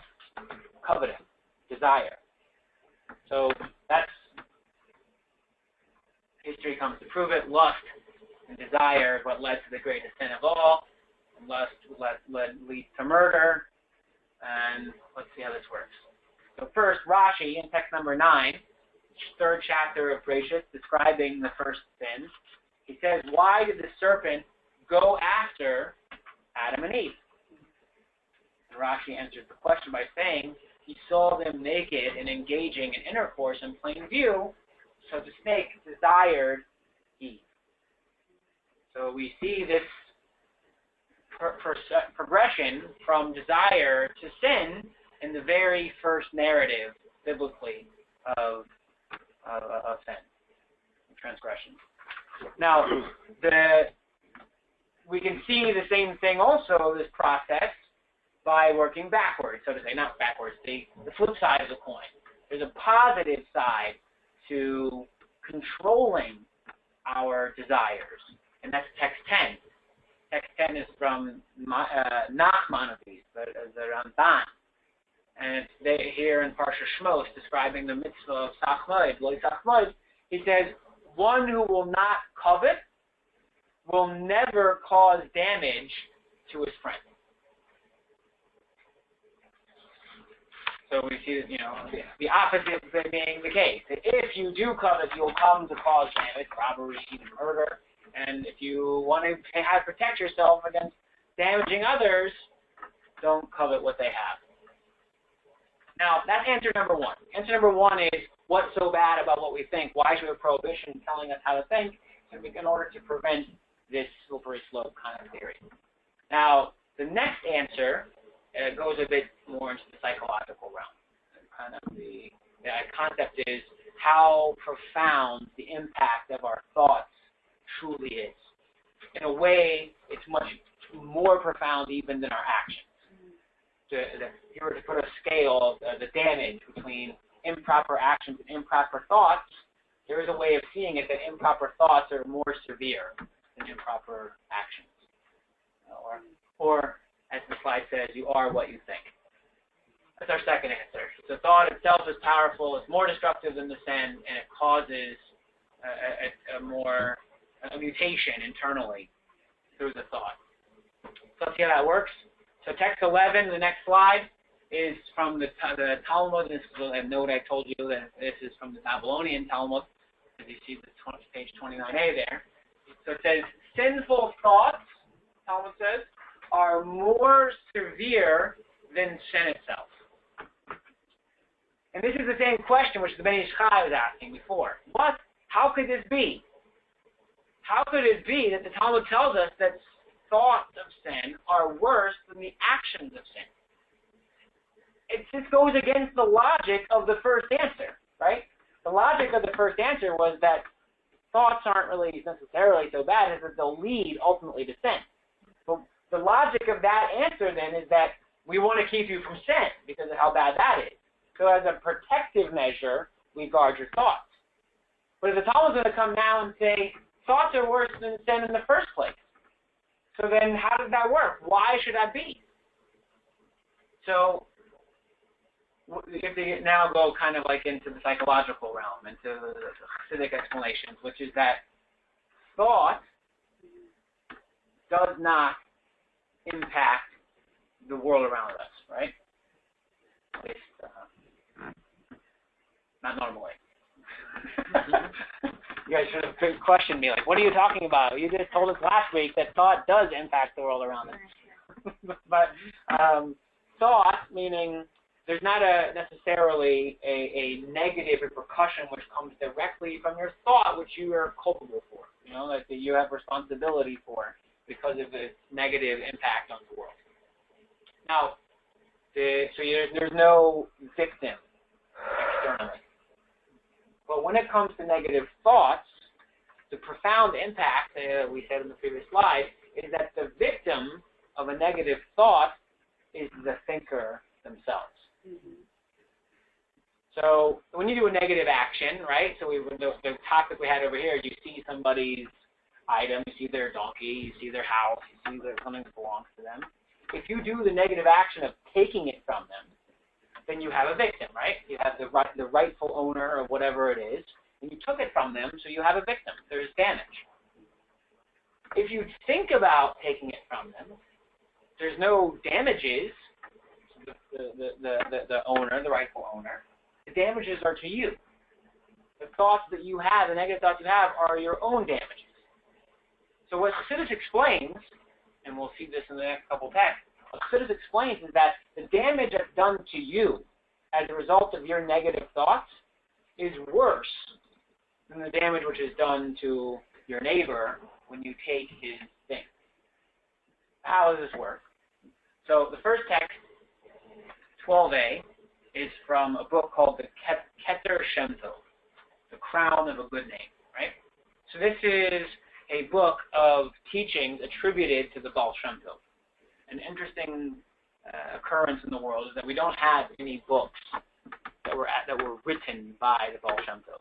coveting, desire. So that's, history comes to prove it, lust and desire is what led to the greatest sin of all. And lust leads to murder. And let's see how this works. So first, Rashi in text number 9, third chapter of Bereshit, describing the first sin. He says, why did the serpent go after Adam and Eve? And Rashi answers the question by saying, he saw them naked and engaging in intercourse in plain view, so the snake desired Eve. So we see this progression from desire to sin in the very first narrative, biblically, of sin, transgression. Now, we can see the same thing also, this process, by working backwards, so to say, not backwards, the flip side of the coin. There's a positive side to controlling our desires, and that's text 10. Text 10 is from Nachmanides, the Ramban. And it's here in Parsha Shmos, describing the mitzvah of Sachmoid, Lo Sachmoid. He says, one who will not covet will never cause damage to his friend. So we see, the opposite being the case. If you do covet, you'll come to cause damage, robbery, murder. And if you want to protect yourself against damaging others, don't covet what they have. Now, that's answer number 1. Answer number 1 is, what's so bad about what we think? Why should we have prohibition telling us how to think? In order to prevent this slippery slope kind of theory. Now, the next answer goes a bit more into the psychological realm. Kind of the concept is how profound the impact of our thoughts truly is. In a way, it's much more profound even than our actions. If you were to put a scale of the damage between improper actions and improper thoughts, there is a way of seeing it that improper thoughts are more severe than improper actions. Or as the slide says, you are what you think. That's our second answer. So thought itself is powerful, it's more destructive than the sin, and it causes a mutation internally through the thought. So let's see how that works. So text 11, the next slide, is from the Talmud. This is a note I told you that this is from the Babylonian Talmud, as you see the page 29a there. So it says, sinful thoughts, Talmud says, are more severe than sin itself. And this is the same question which the Ben Ish Chai was asking before. How could this be? How could it be that the Talmud tells us that thoughts of sin are worse than the actions of sin? It just goes against the logic of the first answer, right? The logic of the first answer was that thoughts aren't really necessarily so bad as that they'll lead ultimately to sin. But the logic of that answer then is that we want to keep you from sin because of how bad that is. So as a protective measure, we guard your thoughts. But if the Talmud's going to come now and say, thoughts are worse than sin in the first place, so then how does that work? Why should that be? So if they now go kind of like into the psychological realm, into the Hasidic explanations, which is that thought does not impact the world around us, right? At least, not normally. You guys should have questioned me, like, what are you talking about? You just told us last week that thought does impact the world around us. But thought, meaning there's not necessarily a negative repercussion which comes directly from your thought, which you are culpable for. That you have responsibility for because of its negative impact on the world. Now, there's no victim externally. But when it comes to negative thoughts, the profound impact, we said in the previous slide, is that the victim of a negative thought is the thinker themselves. Mm-hmm. So when you do a negative action, right, so the topic we had over here, you see somebody's item, you see their donkey, you see their house, you see something that belongs to them. If you do the negative action of taking it from them, then you have a victim, right? You have the rightful owner of whatever it is, and you took it from them, so you have a victim. There's damage. If you think about taking it from them, there's no damages to the owner, the rightful owner. The damages are to you. The thoughts that you have, the negative thoughts you have, are your own damages. So what Chassidus explains, and we'll see this in the next couple texts, what Chassidus explains is that the damage that's done to you as a result of your negative thoughts is worse than the damage which is done to your neighbor when you take his thing. How does this work? So the first text, 12a, is from a book called the Keter Shem Tov, The Crown of a Good Name, right? So this is a book of teachings attributed to the Baal Shem Tov. An interesting occurrence in the world is that we don't have any books that were written by the Baal Shem Tov.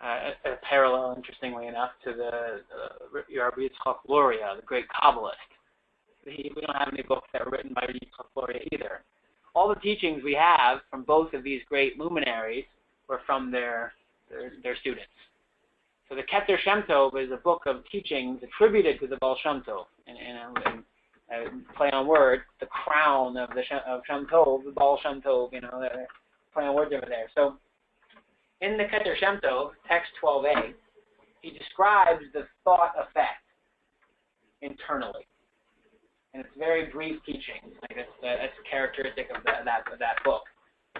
A parallel, interestingly enough, to the Rabbi Yitzchak Luria, the great Kabbalist. We don't have any books that were written by Yitzchak Luria either. All the teachings we have from both of these great luminaries were from their students. So the Keter Shem Tov is a book of teachings attributed to the Baal Shem Tov, and play on words, the crown of Shem Tov, the Baal Shem Tov, play on words over there. So in the Keter Shem Tov, text 12a, he describes the thought effect internally. And it's very brief teachings. Like that's characteristic of that book.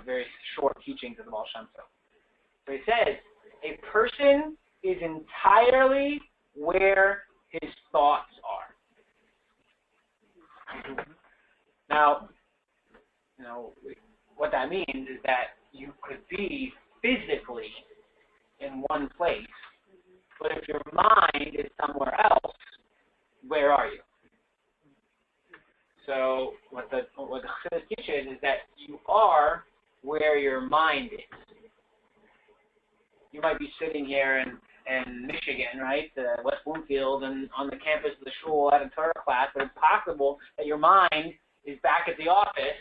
Very short teachings of the Baal Shem Tov. So he says, a person is entirely where his thoughts are. Now, what that means is that you could be physically in one place, but if your mind is somewhere else, where are you? So what the Chassidus teaches is that you are where your mind is. You might be sitting here in Michigan, right, West Bloomfield, and on the campus of the shul at a Torah class, but it's possible that your mind is back at the office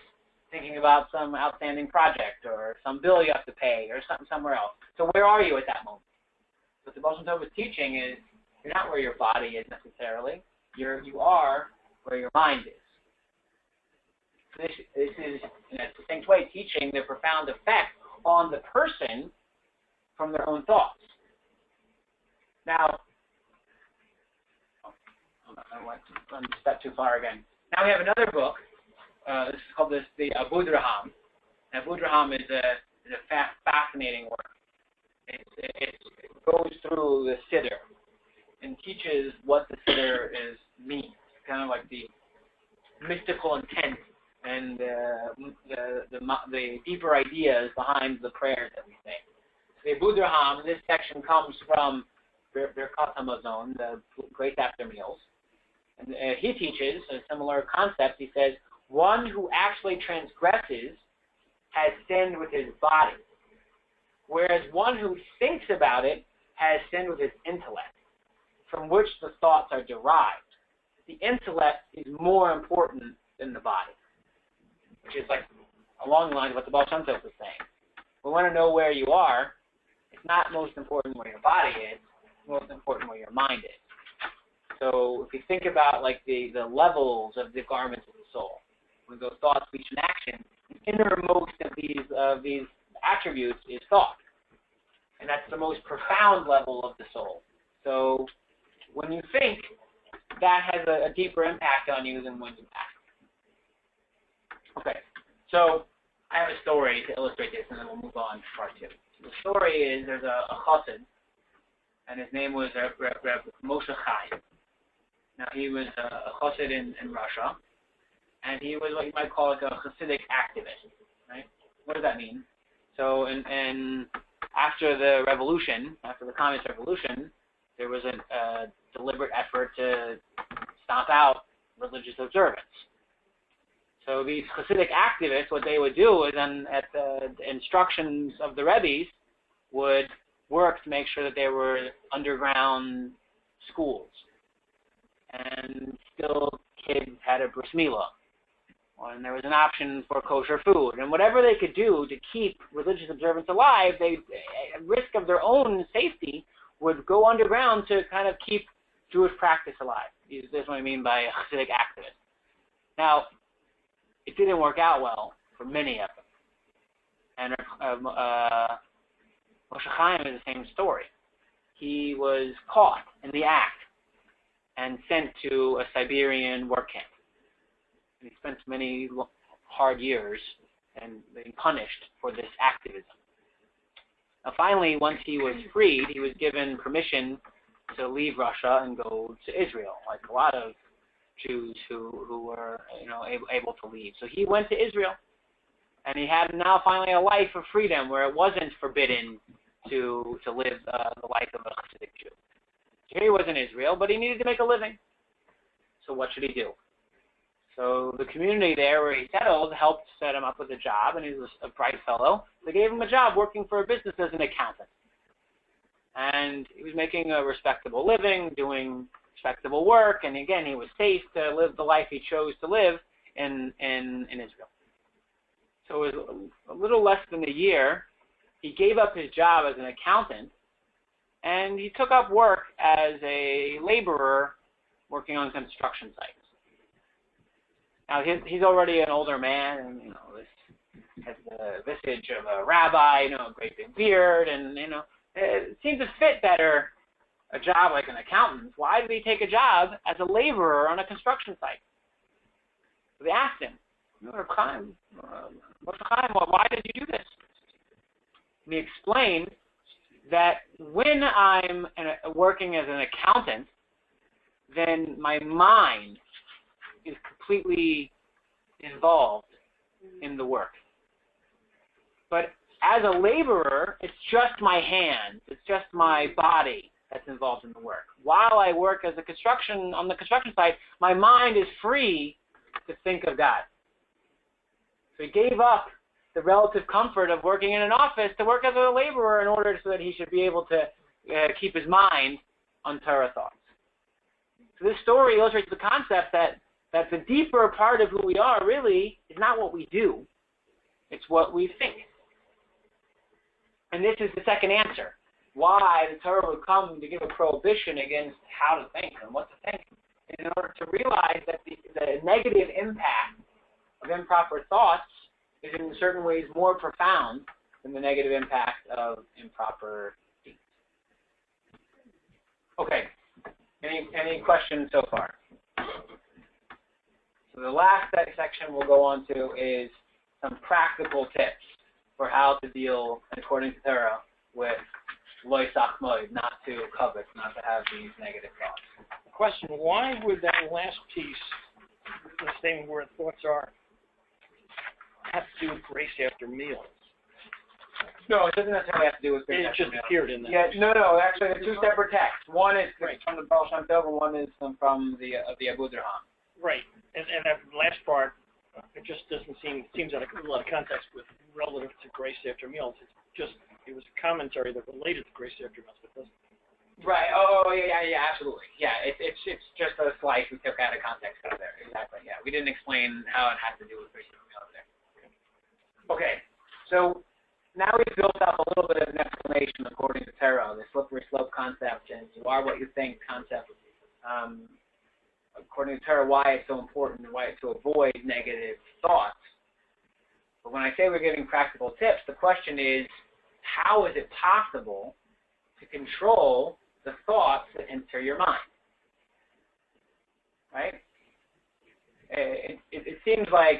thinking about some outstanding project or some bill you have to pay or something somewhere else. So where are you at that moment? What the Baal Shem Tov is teaching is you're not where your body is necessarily. You are where your mind is. This is, in a distinct way, teaching the profound effect on the person from their own thoughts. Now, I went one step too far again. Now we have another book. This is called the Abu Draham. Abu Draham is a fascinating work. It goes through the Siddur and teaches what the Siddur means, kind of like the mystical intent and the deeper ideas behind the prayers that we say. The Abu Draham, this section comes from Birkat Hamazon, the Grace After Meals. And he teaches a similar concept. He says, one who actually transgresses has sinned with his body, whereas one who thinks about it has sinned with his intellect, from which the thoughts are derived. The intellect is more important than the body, which is like along the lines of what the Baal Shem Tov was saying. We want to know where you are. It's not most important where your body is. It's most important where your mind is. So if you think about like the levels of the garments of the soul, with those thoughts, speech, and action, the innermost of these attributes is thought. And that's the most profound level of the soul. So when you think, that has a deeper impact on you than when you act. Okay. So I have a story to illustrate this, and then we'll move on to part two. The story is there's a chassid, and his name was Reb Moshe Chaim. Now he was a chassid in Russia, and he was what you might call like a Hasidic activist, right? What does that mean? So, and after the revolution, after the communist revolution, there was a deliberate effort to stomp out religious observance. So these Hasidic activists, what they would do is, at the instructions of the Rebbes, would work to make sure that there were underground schools, and still kids had a bris milah, and there was an option for kosher food, and whatever they could do to keep religious observance alive, they, at risk of their own safety, would go underground to kind of keep Jewish practice alive. This is what I mean by a Hasidic activist. Now, it didn't work out well for many of them. And Moshe Chaim is the same story. He was caught in the act and sent to a Siberian work camp. And he spent many hard years and being punished for this activism. Now finally, once he was freed, he was given permission to leave Russia and go to Israel, like a lot of Jews who were able to leave. So he went to Israel, and he had now finally a life of freedom where it wasn't forbidden to live the life of a Hasidic Jew. So here he was in Israel, but he needed to make a living. So what should he do? So the community there where he settled helped set him up with a job, and he was a bright fellow. They gave him a job working for a business as an accountant. And he was making a respectable living, doing respectable work, and again, he was safe to live the life he chose to live in Israel. So it was a little less than a year. He gave up his job as an accountant, and he took up work as a laborer working on construction sites. Now, he's already an older man, and, this has the visage of a rabbi, a great big beard, and, it seemed to fit better a job like an accountant. Why did he take a job as a laborer on a construction site? So they asked him, Reb Chaim, why did you do this? And he explained that when I'm working as an accountant, then my mind is completely involved in the work. But as a laborer, it's just my hands, it's just my body that's involved in the work. While I work on the construction site, my mind is free to think of God. So he gave up the relative comfort of working in an office to work as a laborer in order so that he should be able to keep his mind on Torah thoughts. So this story illustrates the concept that the deeper part of who we are really is not what we do, it's what we think. And this is the second answer. Why the Torah would come to give a prohibition against how to think and what to think. In order to realize that the negative impact of improper thoughts is in certain ways more profound than the negative impact of improper deeds. Okay. Any questions so far? So the last section we'll go on to is some practical tips for how to deal, according to Torah, with lo yisach, not to covet, not to have these negative thoughts. Question, why would that last piece, the statement where thoughts are, have to do with grace after meals? No, it doesn't necessarily have to do with grace after meals. It just appeared in that. Yeah, no, actually, they're two separate texts. One is from the Baal Shem Tov, and one is from the Abu Dirham. Right, and that last part, it just doesn't seems out of a lot of context with relative to grace after meals. It was a commentary that related to grace after meals, but doesn't. Right. Oh, yeah, absolutely. Yeah, it's just a slice we took out of context out there. Exactly. Yeah, we didn't explain how it has to do with grace after meals there. Okay. So now we've built up a little bit of an explanation according to Torah, the slippery slope concept and you are what you think concept. According to Torah, why it's so important and why it's to avoid negative thoughts. But when I say we're giving practical tips, the question is, how is it possible to control the thoughts that enter your mind? Right? It seems like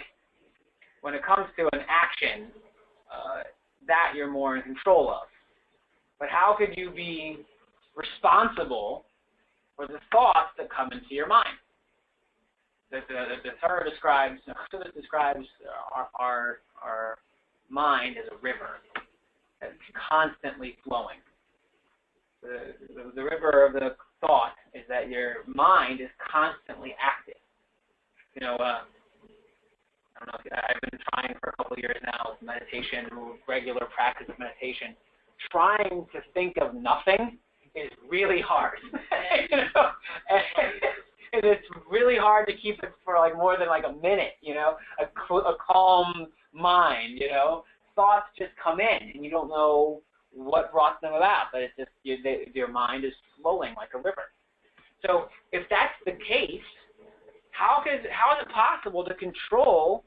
when it comes to an action, that you're more in control of. But how could you be responsible for the thoughts that come into your mind? The Torah describes our mind as a river that's constantly flowing. The river of the thought is that your mind is constantly active. I don't know, I've been trying for a couple of years now with meditation, regular practice of meditation. Trying to think of nothing is really hard. And it's really hard to keep it for like more than like a minute, a calm mind, Thoughts just come in and you don't know what brought them about, but it's just your mind is flowing like a river. So if that's the case, how is it possible to control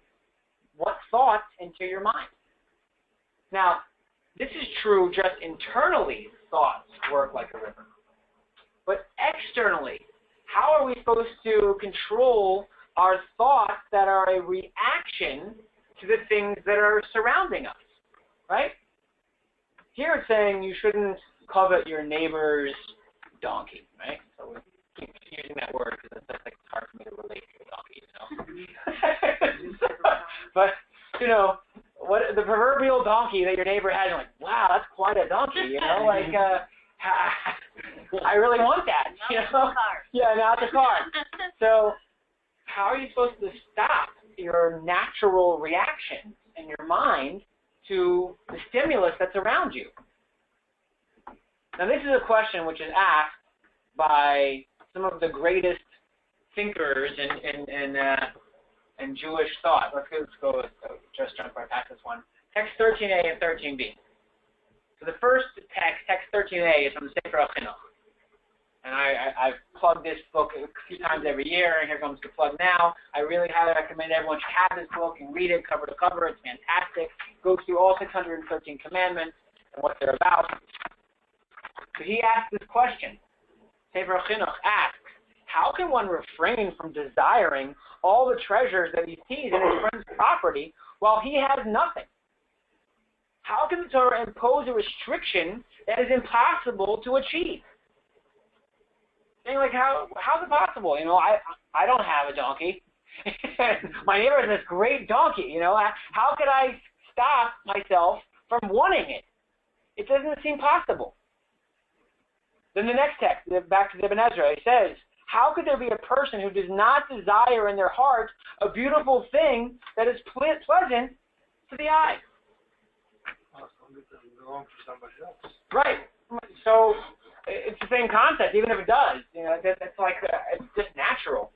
what thoughts enter your mind? Now, this is true just internally, thoughts work like a river. But externally, how are we supposed to control our thoughts that are a reaction to the things that are surrounding us, right? Here it's saying you shouldn't covet your neighbor's donkey, right? So we keep using that word because it's hard for me to relate to a donkey, But, what the proverbial donkey that your neighbor has, you're like, wow, that's quite a donkey, I really want that, Yeah, now it's a car. So how are you supposed to stop your natural reaction in your mind to the stimulus that's around you? Now, this is a question which is asked by some of the greatest thinkers in Jewish thought. Let's go just jump right past this one. Text 13a and 13b. So the first text 13a, is from the Sefer Chinuch. And I've plugged this book a few times every year, and here comes the plug now. I really highly recommend everyone should have this book and read it cover to cover. It's fantastic. It goes through all 613 commandments and what they're about. So he asked this question. Sefer Chinuch asks, how can one refrain from desiring all the treasures that he sees in his friend's property while he has nothing? How can the Torah impose a restriction that is impossible to achieve? Saying like, how's it possible? I don't have a donkey. My neighbor has this great donkey. How could I stop myself from wanting it? It doesn't seem possible. Then the next text, back to the Ibn Ezra, it says, how could there be a person who does not desire in their heart a beautiful thing that is pleasant to the eye? Right. So it's the same concept, even if it does. It's like it's just natural.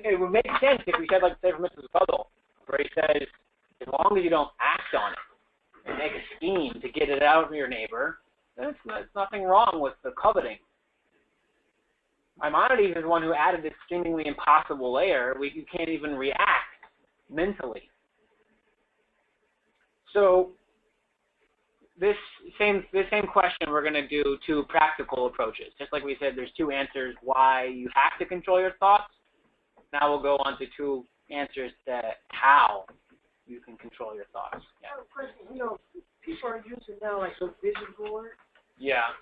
It would make sense if we said like say from Mrs. Puzzle, where he says, as long as you don't act on it and make a scheme to get it out of your neighbor, then there's nothing wrong with the coveting. Maimonides is the one who added this seemingly impossible layer. You can't even react mentally. So this same question we're going to do two practical approaches. Just like we said, there's two answers why you have to control your thoughts. Now we'll go on to two answers to how you can control your thoughts. Yeah. I have a question. People are using now like a vision board. Yeah.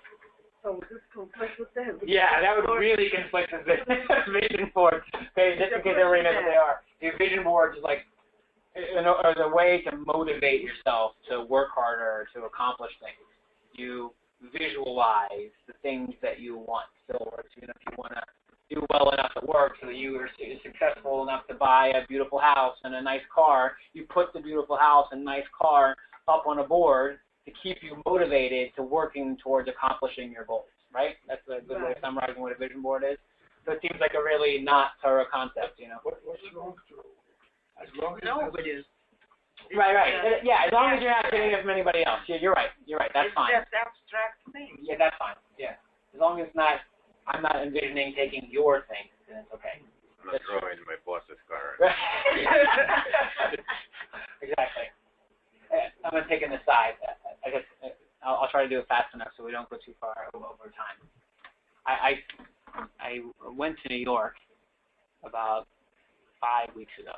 So would this conflict with that? Yeah, that would really conflict with vision boards. Okay, just in case everybody knows what they are. The vision boards is like a way to motivate yourself to work harder, to accomplish things. You visualize the things that you want. So, if you want to do well enough at work so that you are successful enough to buy a beautiful house and a nice car, you put the beautiful house and nice car up on a board to keep you motivated to working towards accomplishing your goals, right? That's a good way of summarizing what a vision board is. So it seems like a really not Torah concept, What's wrong with it? As long as nobody is. Right. Yeah, as long as you're not getting it from anybody else. Yeah, you're right. That's fine. It's just abstract thing. Yeah, that's fine. Yeah. As long as I'm not envisioning taking your thing, then it's okay. I'm not throwing my boss's car. Exactly. I'm going to take an aside. I guess I'll try to do it fast enough so we don't go too far over time. I went to New York about 5 weeks ago.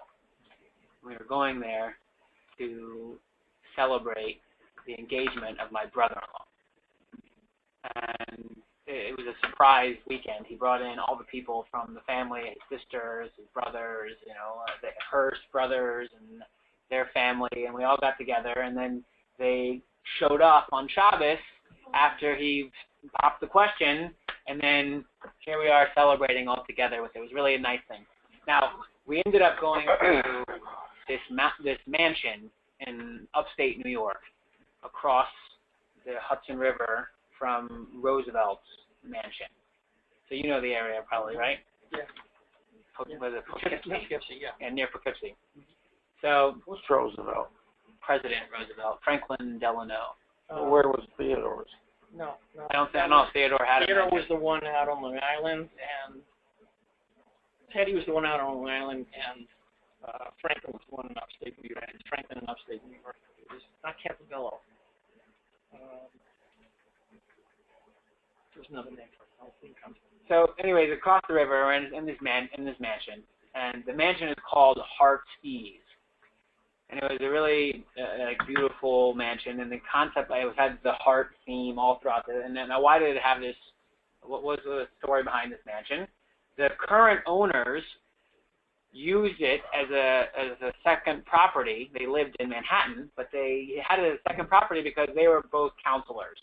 We were going there, to celebrate the engagement of my brother-in-law. And it was a surprise weekend. He brought in all the people from the family, his sisters, his brothers, the Hearst brothers and their family, and we all got together, and then they showed up on Shabbos after he popped the question, and then here we are celebrating all together with it. It was really a nice thing. Now, we ended up going to this mansion in upstate New York, across the Hudson River from Roosevelt's mansion. So you know the area probably, right? Yeah. Was it Poughkeepsie? Poughkeepsie, yeah. And near Poughkeepsie. So What's Roosevelt? President Roosevelt, Franklin Delano. Where was Theodore's? No. I don't know if Theodore had Theodore it. was the one out on Long Island, and Teddy was the one out on Long Island, and Franklin was the one in upstate New York. It's Franklin in upstate New York. It was not Campobello. There's another name for it. I don't think it comes. So, anyways, across the river, we're in this mansion, and the mansion is called Heart's Ease, and it was a really beautiful mansion. And the concept, it had the heart theme all throughout it. And then, now, why did it have this? What was the story behind this mansion? The current owners used it as a second property. They lived in Manhattan, but they had it as a second property because they were both counselors.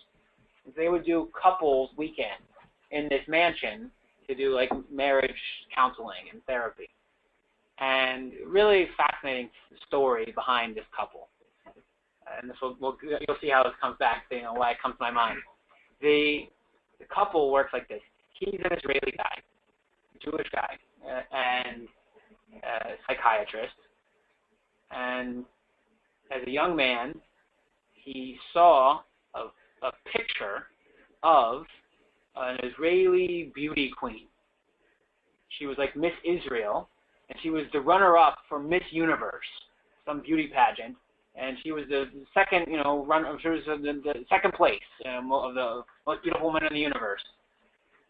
They would do couples weekends in this mansion to do like marriage counseling and therapy. And really fascinating story behind this couple. And this you'll see how this comes back, why it comes to my mind. The couple works like this. He's an Israeli guy, Jewish guy, and a psychiatrist. And as a young man, he saw a picture of an Israeli beauty queen. She was like Miss Israel, and she was the runner-up for Miss Universe, some beauty pageant, and she was the second, she was the second place of the most beautiful woman in the universe.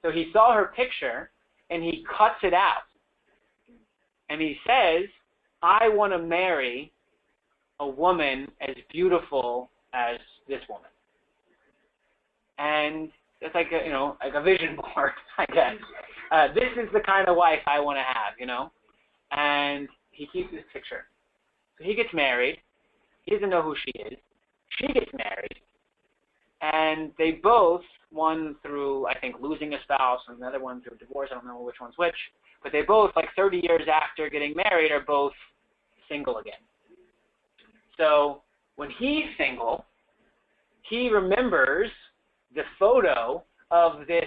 So he saw her picture, and he cuts it out, and he says, "I want to marry a woman as beautiful as this woman." And it's like a vision board, I guess. This is the kind of wife I want to have, And he keeps this picture. So he gets married. He doesn't know who she is. She gets married. And they both, one through, I think, losing a spouse, and another one through divorce. I don't know which one's which. But they both, like 30 years after getting married, are both single again. So when he's single, he remembers the photo of this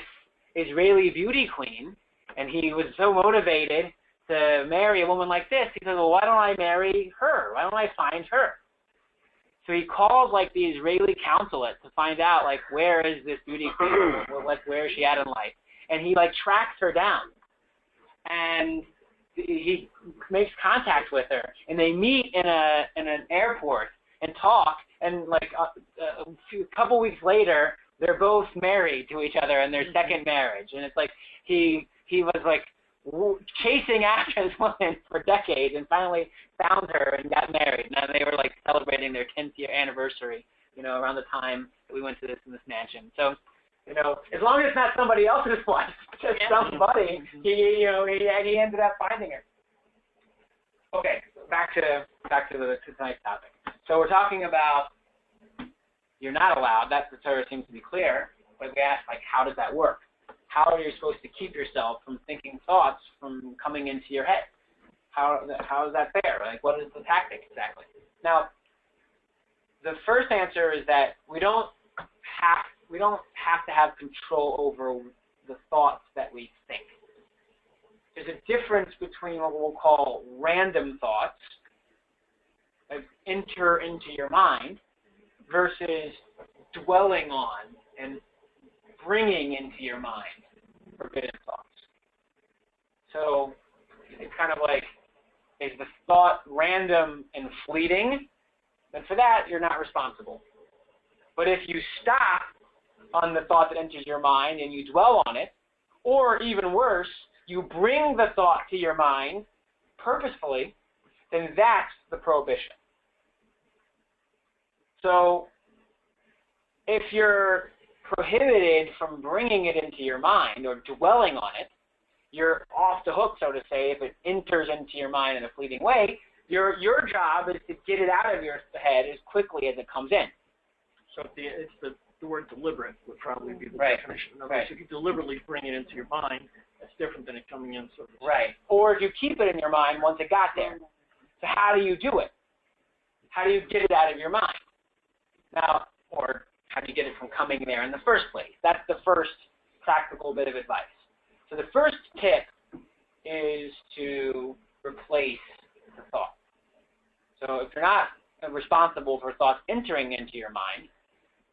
Israeli beauty queen, and he was so motivated to marry a woman like this. He says, well, why don't I marry her? Why don't I find her? So he calls like the Israeli consulate to find out like where is this beauty queen? Where is she at in life? And he like tracks her down, and he makes contact with her, and they meet in an airport and talk, and like a couple weeks later, they're both married to each other in their second marriage. And it's like he was like chasing after this woman for decades and finally found her and got married. And they were like celebrating their 10th year anniversary, around the time that we went to this mansion. So, as long as it's not somebody else's wife, just somebody, he ended up finding her. Okay, back to tonight's topic. So we're talking about you're not allowed. That the Torah seems to be clear. But we ask, like, how does that work? How are you supposed to keep yourself from thinking thoughts from coming into your head? How is that fair? Like, what is the tactic exactly? Now, the first answer is that we don't have to have control over the thoughts that we think. There's a difference between what we'll call random thoughts that enter into your mind versus dwelling on and bringing into your mind forbidden thoughts. So it's kind of like, is the thought random and fleeting? Then for that, you're not responsible. But if you stop on the thought that enters your mind and you dwell on it, or even worse, you bring the thought to your mind purposefully, then that's the prohibition. So if you're prohibited from bringing it into your mind or dwelling on it, you're off the hook, so to say, if it enters into your mind in a fleeting way. Your job is to get it out of your head as quickly as it comes in. So it's the word deliberate would probably be the Right. definition. In other words, if you deliberately bring it into your mind, that's different than it coming in. So Right. Or if you keep it in your mind once it got there. So how do you do it? How do you get it out of your mind? Now, or how do you get it from coming there in the first place? That's the first practical bit of advice. So the first tip is to replace the thought. So if you're not responsible for thoughts entering into your mind,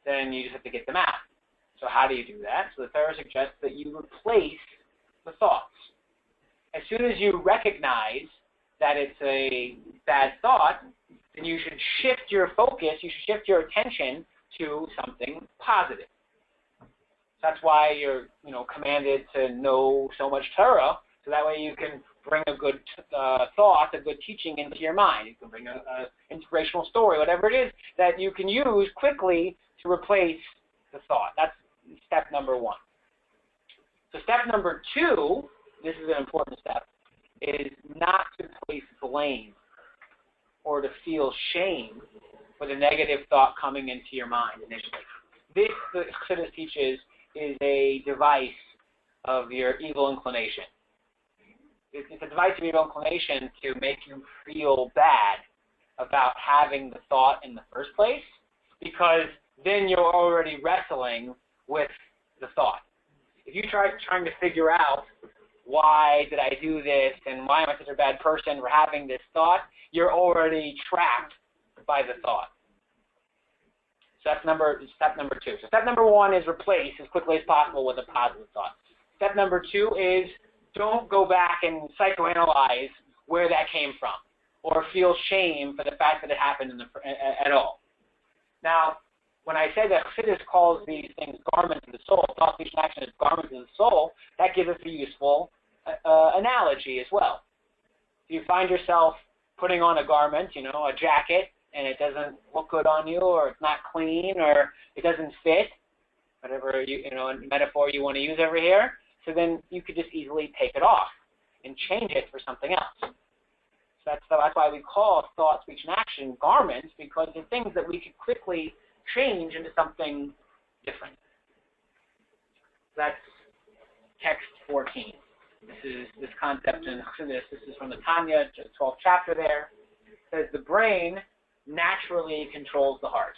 then you just have to get them out. So how do you do that? So the Torah suggests that you replace the thoughts. As soon as you recognize that it's a bad thought, then you should shift your focus, you should shift your attention to something positive. That's why you're, commanded to know so much Torah, so that way you can bring a good thought, a good teaching into your mind. You can bring an inspirational story, whatever it is that you can use quickly to replace the thought. That's step number one. So step number two, this is an important step, is not to place blame or to feel shame for the negative thought coming into your mind initially. This, the Chassidus teaches, is a device of your evil inclination. It's a device of your evil inclination to make you feel bad about having the thought in the first place, because then you're already wrestling with the thought. If you try trying to figure out why did I do this and why am I such a bad person for having this thought, you're already trapped by the thought. So that's step number two. So step number one is replace as quickly as possible with a positive thought. Step number two is don't go back and psychoanalyze where that came from or feel shame for the fact that it happened at all. Now, when I say that Chassidus calls these things garments of the soul, thought, speech, and action as garments of the soul, that gives us a useful analogy as well. If you find yourself putting on a garment, a jacket, and it doesn't look good on you, or it's not clean, or it doesn't fit, whatever metaphor you want to use over here, so then you could just easily take it off and change it for something else. So that's why we call thought, speech, and action garments, because they're things that we could quickly change into something different. That's text 14. This is this concept in Chassidus. This is from the Tanya, 12th chapter there. It says, the brain naturally controls the heart,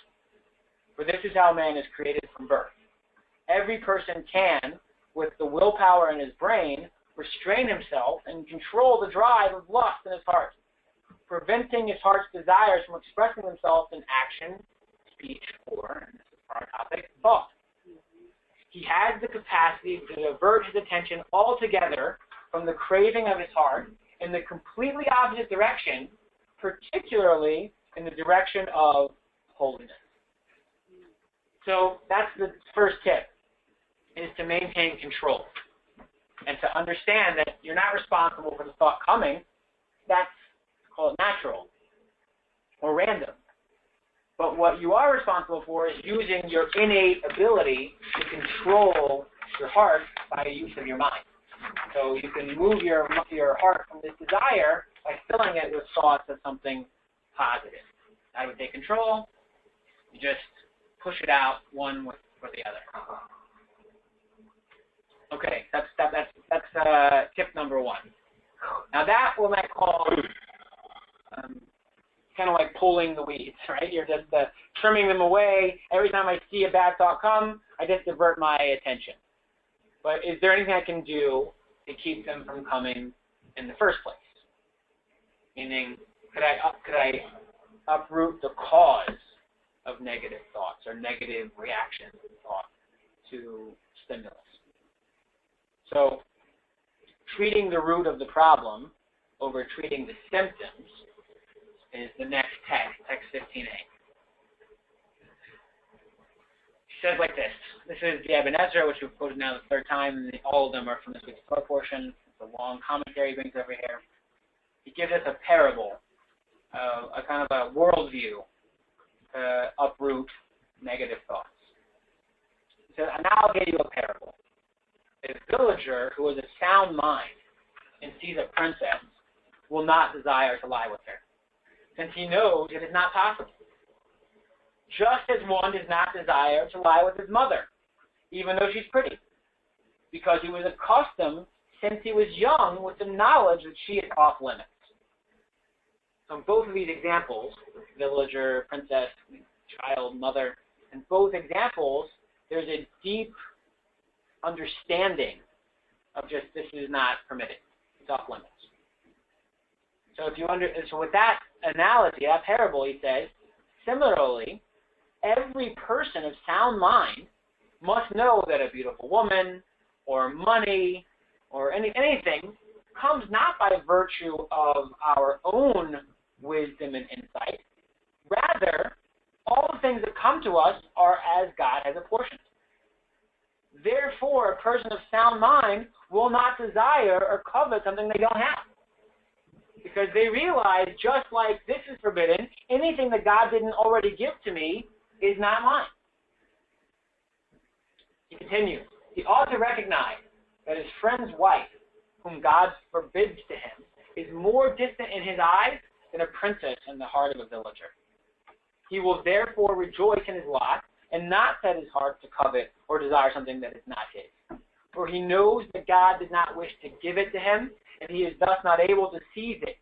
for this is how man is created from birth. Every person can, with the willpower in his brain, restrain himself and control the drive of lust in his heart, preventing his heart's desires from expressing themselves in action, speech, or, and this is our topic, thought. He has the capacity to divert his attention altogether from the craving of his heart in the completely opposite direction, particularly in the direction of holiness. So that's the first tip, is to maintain control and to understand that you're not responsible for the thought coming. That's called natural or random. But what you are responsible for is using your innate ability to control your heart by use of your mind. So you can move your heart from this desire by filling it with thoughts of something positive. I would take control. You just push it out one for the other. Okay, that's tip number one. Now that we might call kind of like pulling the weeds, right? You're just trimming them away. Every time I see a bad thought come, I just divert my attention. But is there anything I can do to keep them from coming in the first place? Meaning, could I uproot the cause of negative thoughts or negative reactions and thought to stimulus? So, treating the root of the problem over treating the symptoms is the next text 15a. He says like this. This is the Ibn Ezra, which we've quoted now the third time, and all of them are from this week's Torah portion. It's a long commentary he brings over here. He gives us a parable, a kind of a worldview uproot negative thoughts. So now I'll give you a parable. A villager who has a sound mind and sees a princess will not desire to lie with her, since he knows it is not possible. Just as one does not desire to lie with his mother, even though she's pretty, because he was accustomed since he was young with the knowledge that she is off limits. So in both of these examples, villager, princess, child, mother, in both examples, there's a deep understanding of just this is not permitted. It's off limits. So so with that analogy, that parable, he says, similarly, every person of sound mind must know that a beautiful woman or money or anything comes not by virtue of our own wisdom and insight. Rather, all the things that come to us are as God has apportioned. Therefore, a person of sound mind will not desire or covet something they don't have. Because they realize, just like this is forbidden, anything that God didn't already give to me is not mine. He continues, he ought to recognize that his friend's wife, whom God forbids to him, is more distant in his eyes than a princess in the heart of a villager. He will therefore rejoice in his lot and not set his heart to covet or desire something that is not his. For he knows that God did not wish to give it to him, and he is thus not able to seize it,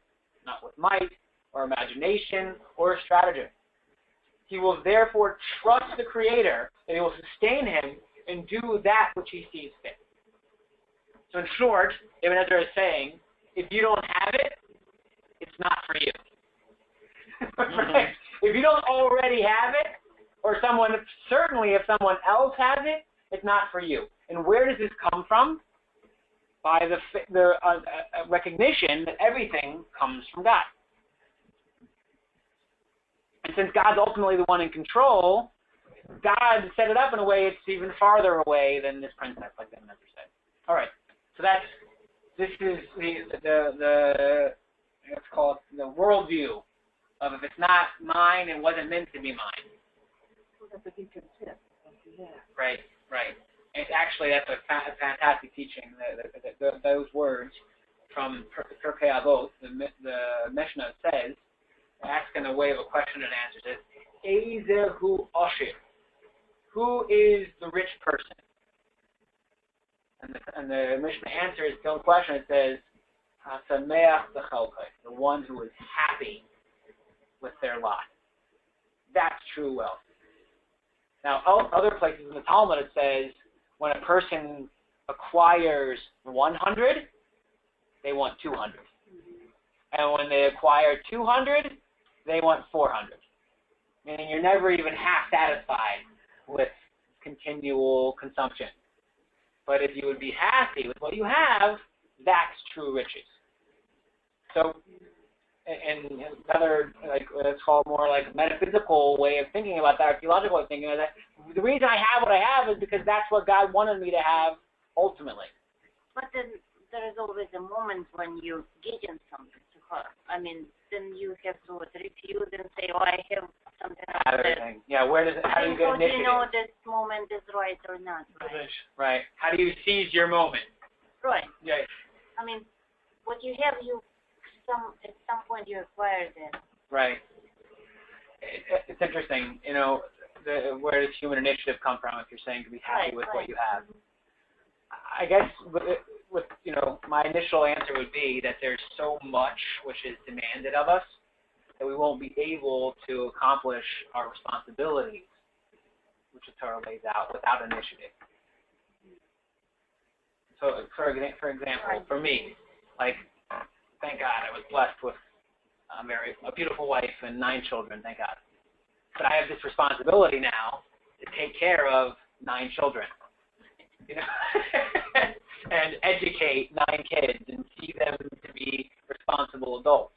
not with might or imagination or stratagem. He will therefore trust the Creator that he will sustain him and do that which he sees fit. So in short, Ibn Ezra is saying, if you don't have it, it's not for you. Right? If you don't already have it, or certainly if someone else has it, it's not for you. And where does this come from? By the recognition that everything comes from God. And since God's ultimately the one in control, God set it up in a way it's even farther away than this princess, like the Ezra said. All right, so this is the let's call it the worldview of if it's not mine, it wasn't meant to be mine. Right. And actually, that's a fantastic teaching. Those words from Pirkei Avot, the Mishnah says, asks in a way of a question and answer, says, Ezehu Oshir, who is the rich person? And the Mishnah answers the question. It says, Hasameach b'chelkai, the one who is happy with their lot. That's true wealth. Now, other places in the Talmud it says, when a person acquires 100, they want 200. And when they acquire 200, they want 400. Meaning you're never even half satisfied with continual consumption. But if you would be happy with what you have, that's true riches. So, and another, let's call it more like a metaphysical way of thinking about that, theological way of thinking about that, the reason I have what I have is because that's what God wanted me to have ultimately. But then there is always a moment when you get in something to her. I mean, then you have to refuse and say, oh, I have something else. Everything. Yeah, how do you get initiative? How do you know this moment is right or not? Right. How do you seize your moment? Right. Yeah. I mean, what you have, at some point you acquire it. Right. It's interesting, where does human initiative come from if you're saying to be happy with what you have? I guess with my initial answer would be that there's so much which is demanded of us that we won't be able to accomplish our responsibilities, which the Torah lays out, without initiative. So, for example, for me, thank God I was blessed with a beautiful wife and 9 children, thank God. But I have this responsibility now to take care of 9 children, and educate 9 kids and see them to be responsible adults.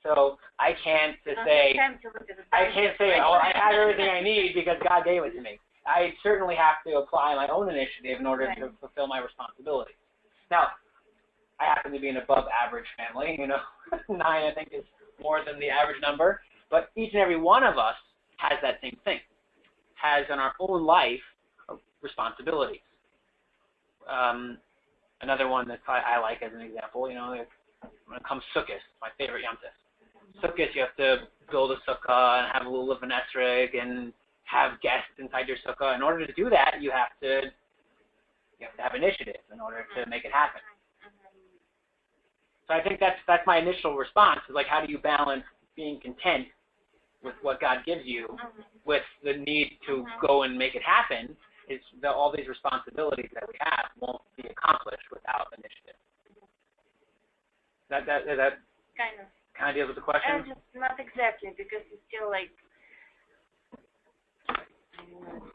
So I can't say, oh, I have everything I need because God gave it to me. I certainly have to apply my own initiative in order to fulfill my responsibilities. Now, I happen to be an above average family, 9 I think is more than the average number, but each and every one of us has that same thing, has in our own life responsibilities. Another one that I like as an example, when it comes to Sukkot, my favorite Yom Tov. Sukkot, you have to build a sukkah and have a little of an esrog and have guests inside your sukkah. In order to do that, you have to have initiative in order to make it happen. So I think that's my initial response, is like, how do you balance being content with what God gives you with the need to go and make it happen? Is all these responsibilities that we have won't be accomplished without initiative. That kind of deals with the question? Just not exactly, because it's still like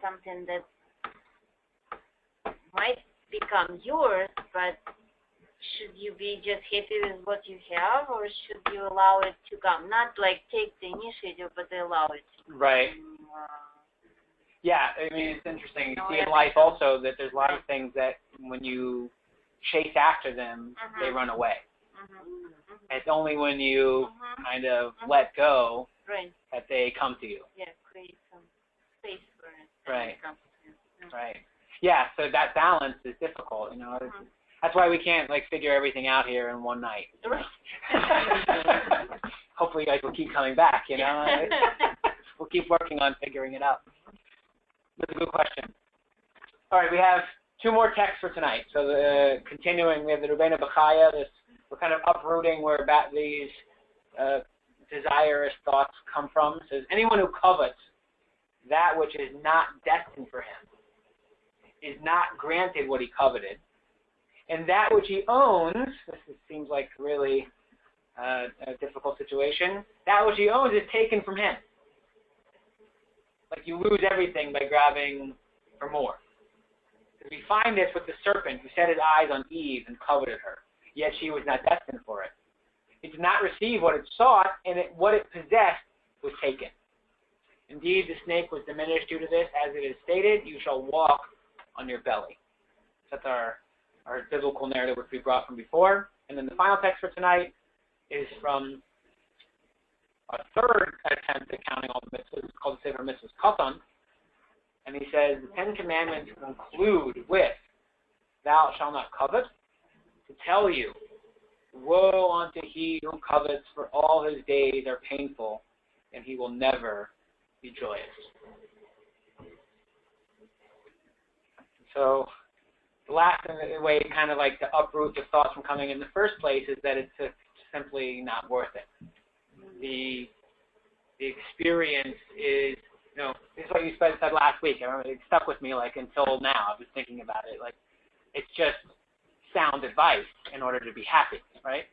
something that might become yours, but should you be just happy with what you have, or should you allow it to come? Not like take the initiative, but allow it to come. Right. Yeah, I mean, it's interesting. You see in life also that there's a lot of things that when you chase after them, they run away. It's only when you kind of let go that they come to you. Yeah, create some space for it. Right. Right. Yeah, so that balance is difficult, That's why we can't figure everything out here in one night. Hopefully you guys will keep coming back, We'll keep working on figuring it out. That's a good question. All right, we have two more texts for tonight. So continuing, we have the Rubena Bechaya. We're kind of uprooting where these desirous thoughts come from. It says, anyone who covets that which is not destined for him is not granted what he coveted. And that which he owns, seems like really a difficult situation, that which he owns is taken from him. Like you lose everything by grabbing for more. We find this with the serpent who set his eyes on Eve and coveted her, yet she was not destined for it. It did not receive what it sought, and what it possessed was taken. Indeed, the snake was diminished due to this, as it is stated, you shall walk on your belly. That's our biblical narrative which we brought from before. And then the final text for tonight is from a third attempt at counting all the mitzvahs. It's called the Sefer Mitzvahs Katan. And he says the Ten Commandments conclude with, thou shalt not covet, to tell you, woe unto he who covets, for all his days are painful, and he will never be joyous. So the last way kind of like to uproot the thoughts from coming in the first place is that it's simply not worth it. The experience is, this is what you said last week. I remember it stuck with me until now. I was thinking about it. It's just sound advice in order to be happy, right?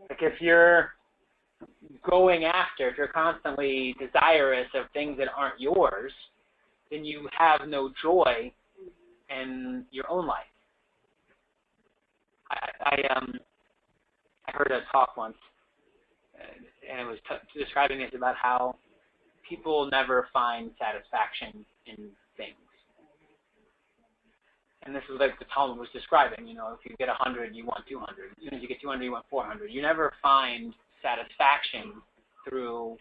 If you're if you're constantly desirous of things that aren't yours, then you have no joy in your own life. I heard a talk once, and it was describing this about how people never find satisfaction in things. And this is like the Talmud was describing, if you get 100, you want 200. As soon as you get 200, you want 400. You never find satisfaction through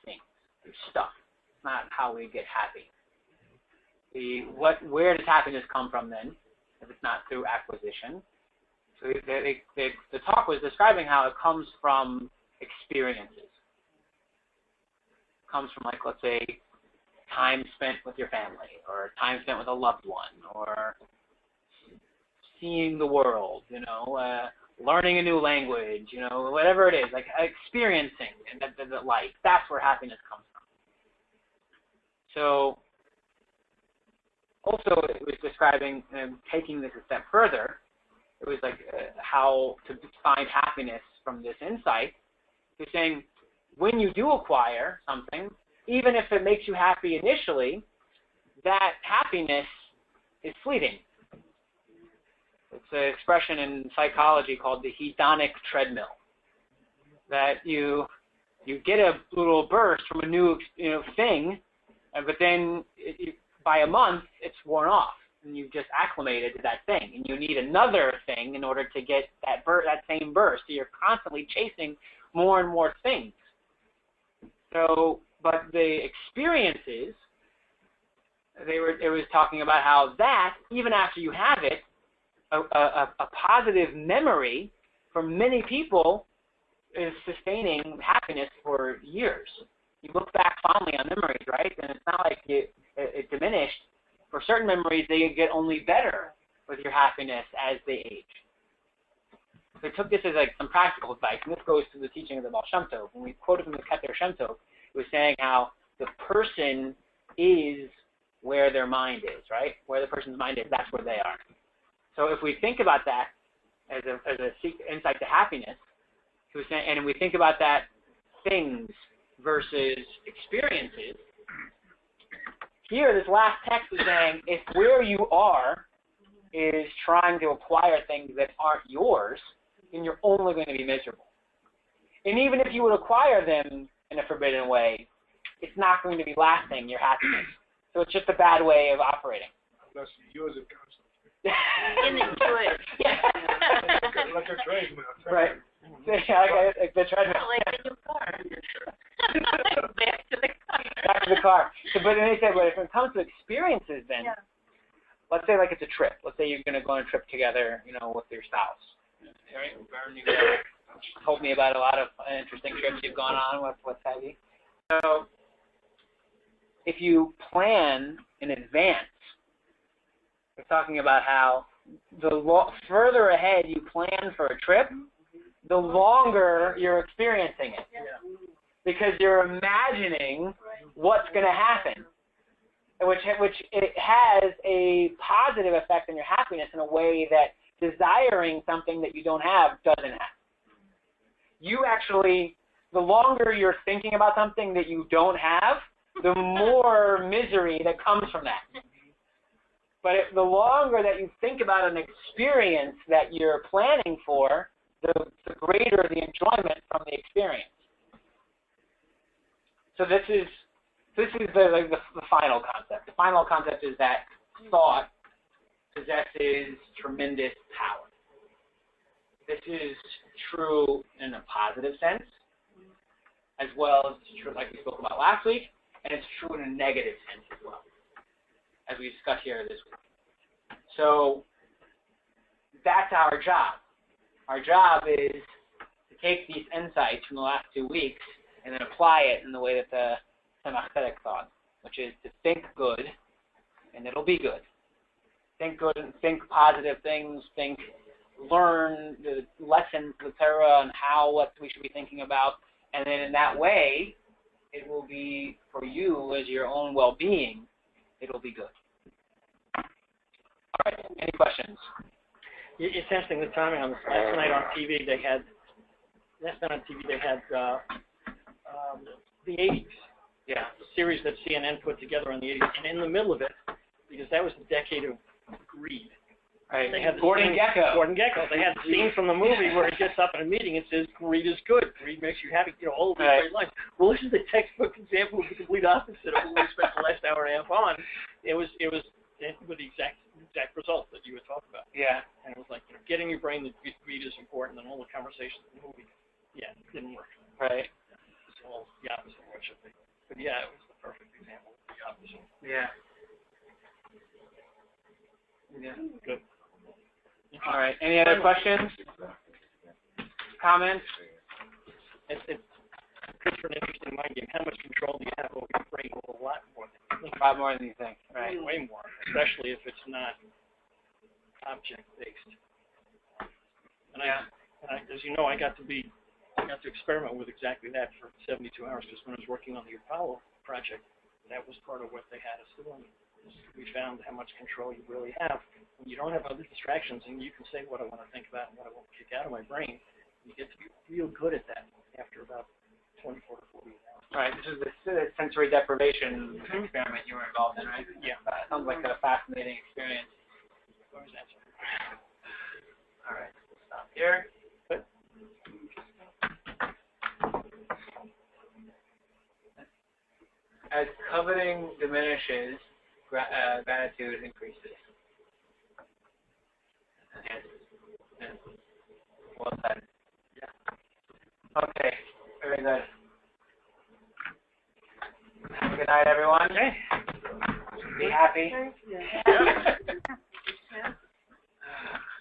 things, through stuff. It's not how we get happy. Where does happiness come from then, if it's not through acquisition? So the talk was describing how it comes from experiences. It comes from, let's say, time spent with your family, or time spent with a loved one, or seeing the world, learning a new language, whatever it is, experiencing the life. That's where happiness comes from. So, also it was describing, taking this a step further, it was how to find happiness from this insight. He was saying, when you do acquire something, even if it makes you happy initially, that happiness is fleeting. It's an expression in psychology called the hedonic treadmill. That you get a little burst from a new thing, but then by a month it's worn off, and you've just acclimated to that thing, and you need another thing in order to get that same burst. So you're constantly chasing more and more things. So But the experiences, it was talking about how that, even after you have it, a positive memory for many people is sustaining happiness for years. You look back fondly on memories, right? And it's not like it diminished. For certain memories, they get only better with your happiness as they age. So I took this as like some practical advice, and this goes to the teaching of the Baal Shem Tov. When we quoted from the Keter Shem Tov, it was saying how the person is where their mind is, right? Where the person's mind is, that's where they are. So if we think about that as a insight to happiness, he was saying, and we think about that things versus experiences, here this last text is saying if where you are is trying to acquire things that aren't yours, then you're only going to be miserable. And even if you would acquire them in a forbidden way, it's not going to be lasting, your happiness. So it's just a bad way of operating. Unless you use it constantly. Enjoy it. Like a treadmill. Right. Yeah, like the treadmill. Like a new car. Back to the car. Back to the car. So, but then they said, but if it comes to experiences, then let's say like it's a trip. Let's say you're going to go on a trip together, with your spouse. Right? You told me about a lot of interesting trips you've gone on with what's have you. So, if you plan in advance, we're talking about how the further ahead you plan for a trip, the longer you're experiencing it. Because you're imagining what's going to happen, which it has a positive effect on your happiness in a way that desiring something that you don't have doesn't have. You actually, the longer you're thinking about something that you don't have, the more misery that comes from that. But the longer that you think about an experience that you're planning for, the greater the enjoyment from the experience. So this is the final concept. The final concept is that thought possesses tremendous power. This is true in a positive sense, as well as true, like we spoke about last week, and it's true in a negative sense as well, as we discussed here this week. So that's our job. Our job is to take these insights from the last 2 weeks and then apply it in the way that the Tzemach Tzedek thought, which is to think good, and it'll be good. Think good and think positive things. Learn the lessons of the Torah and what we should be thinking about, and then in that way, it will be for you as your own well-being. It'll be good. All right. Any questions? It's interesting the timing on this. Last night on TV they had the 80s. Yeah. The series that CNN put together in the 80s, and in the middle of it, because that was the decade of greed. Right. They had Gordon Gekko. They had the scene from the movie where he gets up in a meeting and says, "Greed is good. Greed makes you happy." All of these great lines. Well, this is the textbook example of the complete opposite of what we spent the last hour and a half on. It was with the exact result that you were talking about. Yeah. And it was like getting your brain that greed is important, and all the conversations in the movie, didn't work. Right. It's all the opposite of what it should be. But it was the perfect example of the opposite. Yeah. Yeah. Good. All right. Any other questions? Comments? It's good for an interesting mind game. How much control do you have over your brain? A lot more than you think. A lot more than you think. Right. Way more, especially if it's not object-based. And as you know, I got to experiment with exactly that for 72 hours, because when I was working on the Apollo project, that was part of what they had us doing. We found how much control you really have when you don't have other distractions, and you can say what I want to think about and what I want to kick out of my brain. You get to be real good at that after about 24 to 48 hours. Right. This is the sensory deprivation experiment you were involved in, right? Yeah. Sounds like a fascinating experience. What was that? All right. Stop here. Good. As coveting diminishes, gratitude increases. Yeah. Well said. Yeah. Okay. Very good. everyone. Okay. Be happy.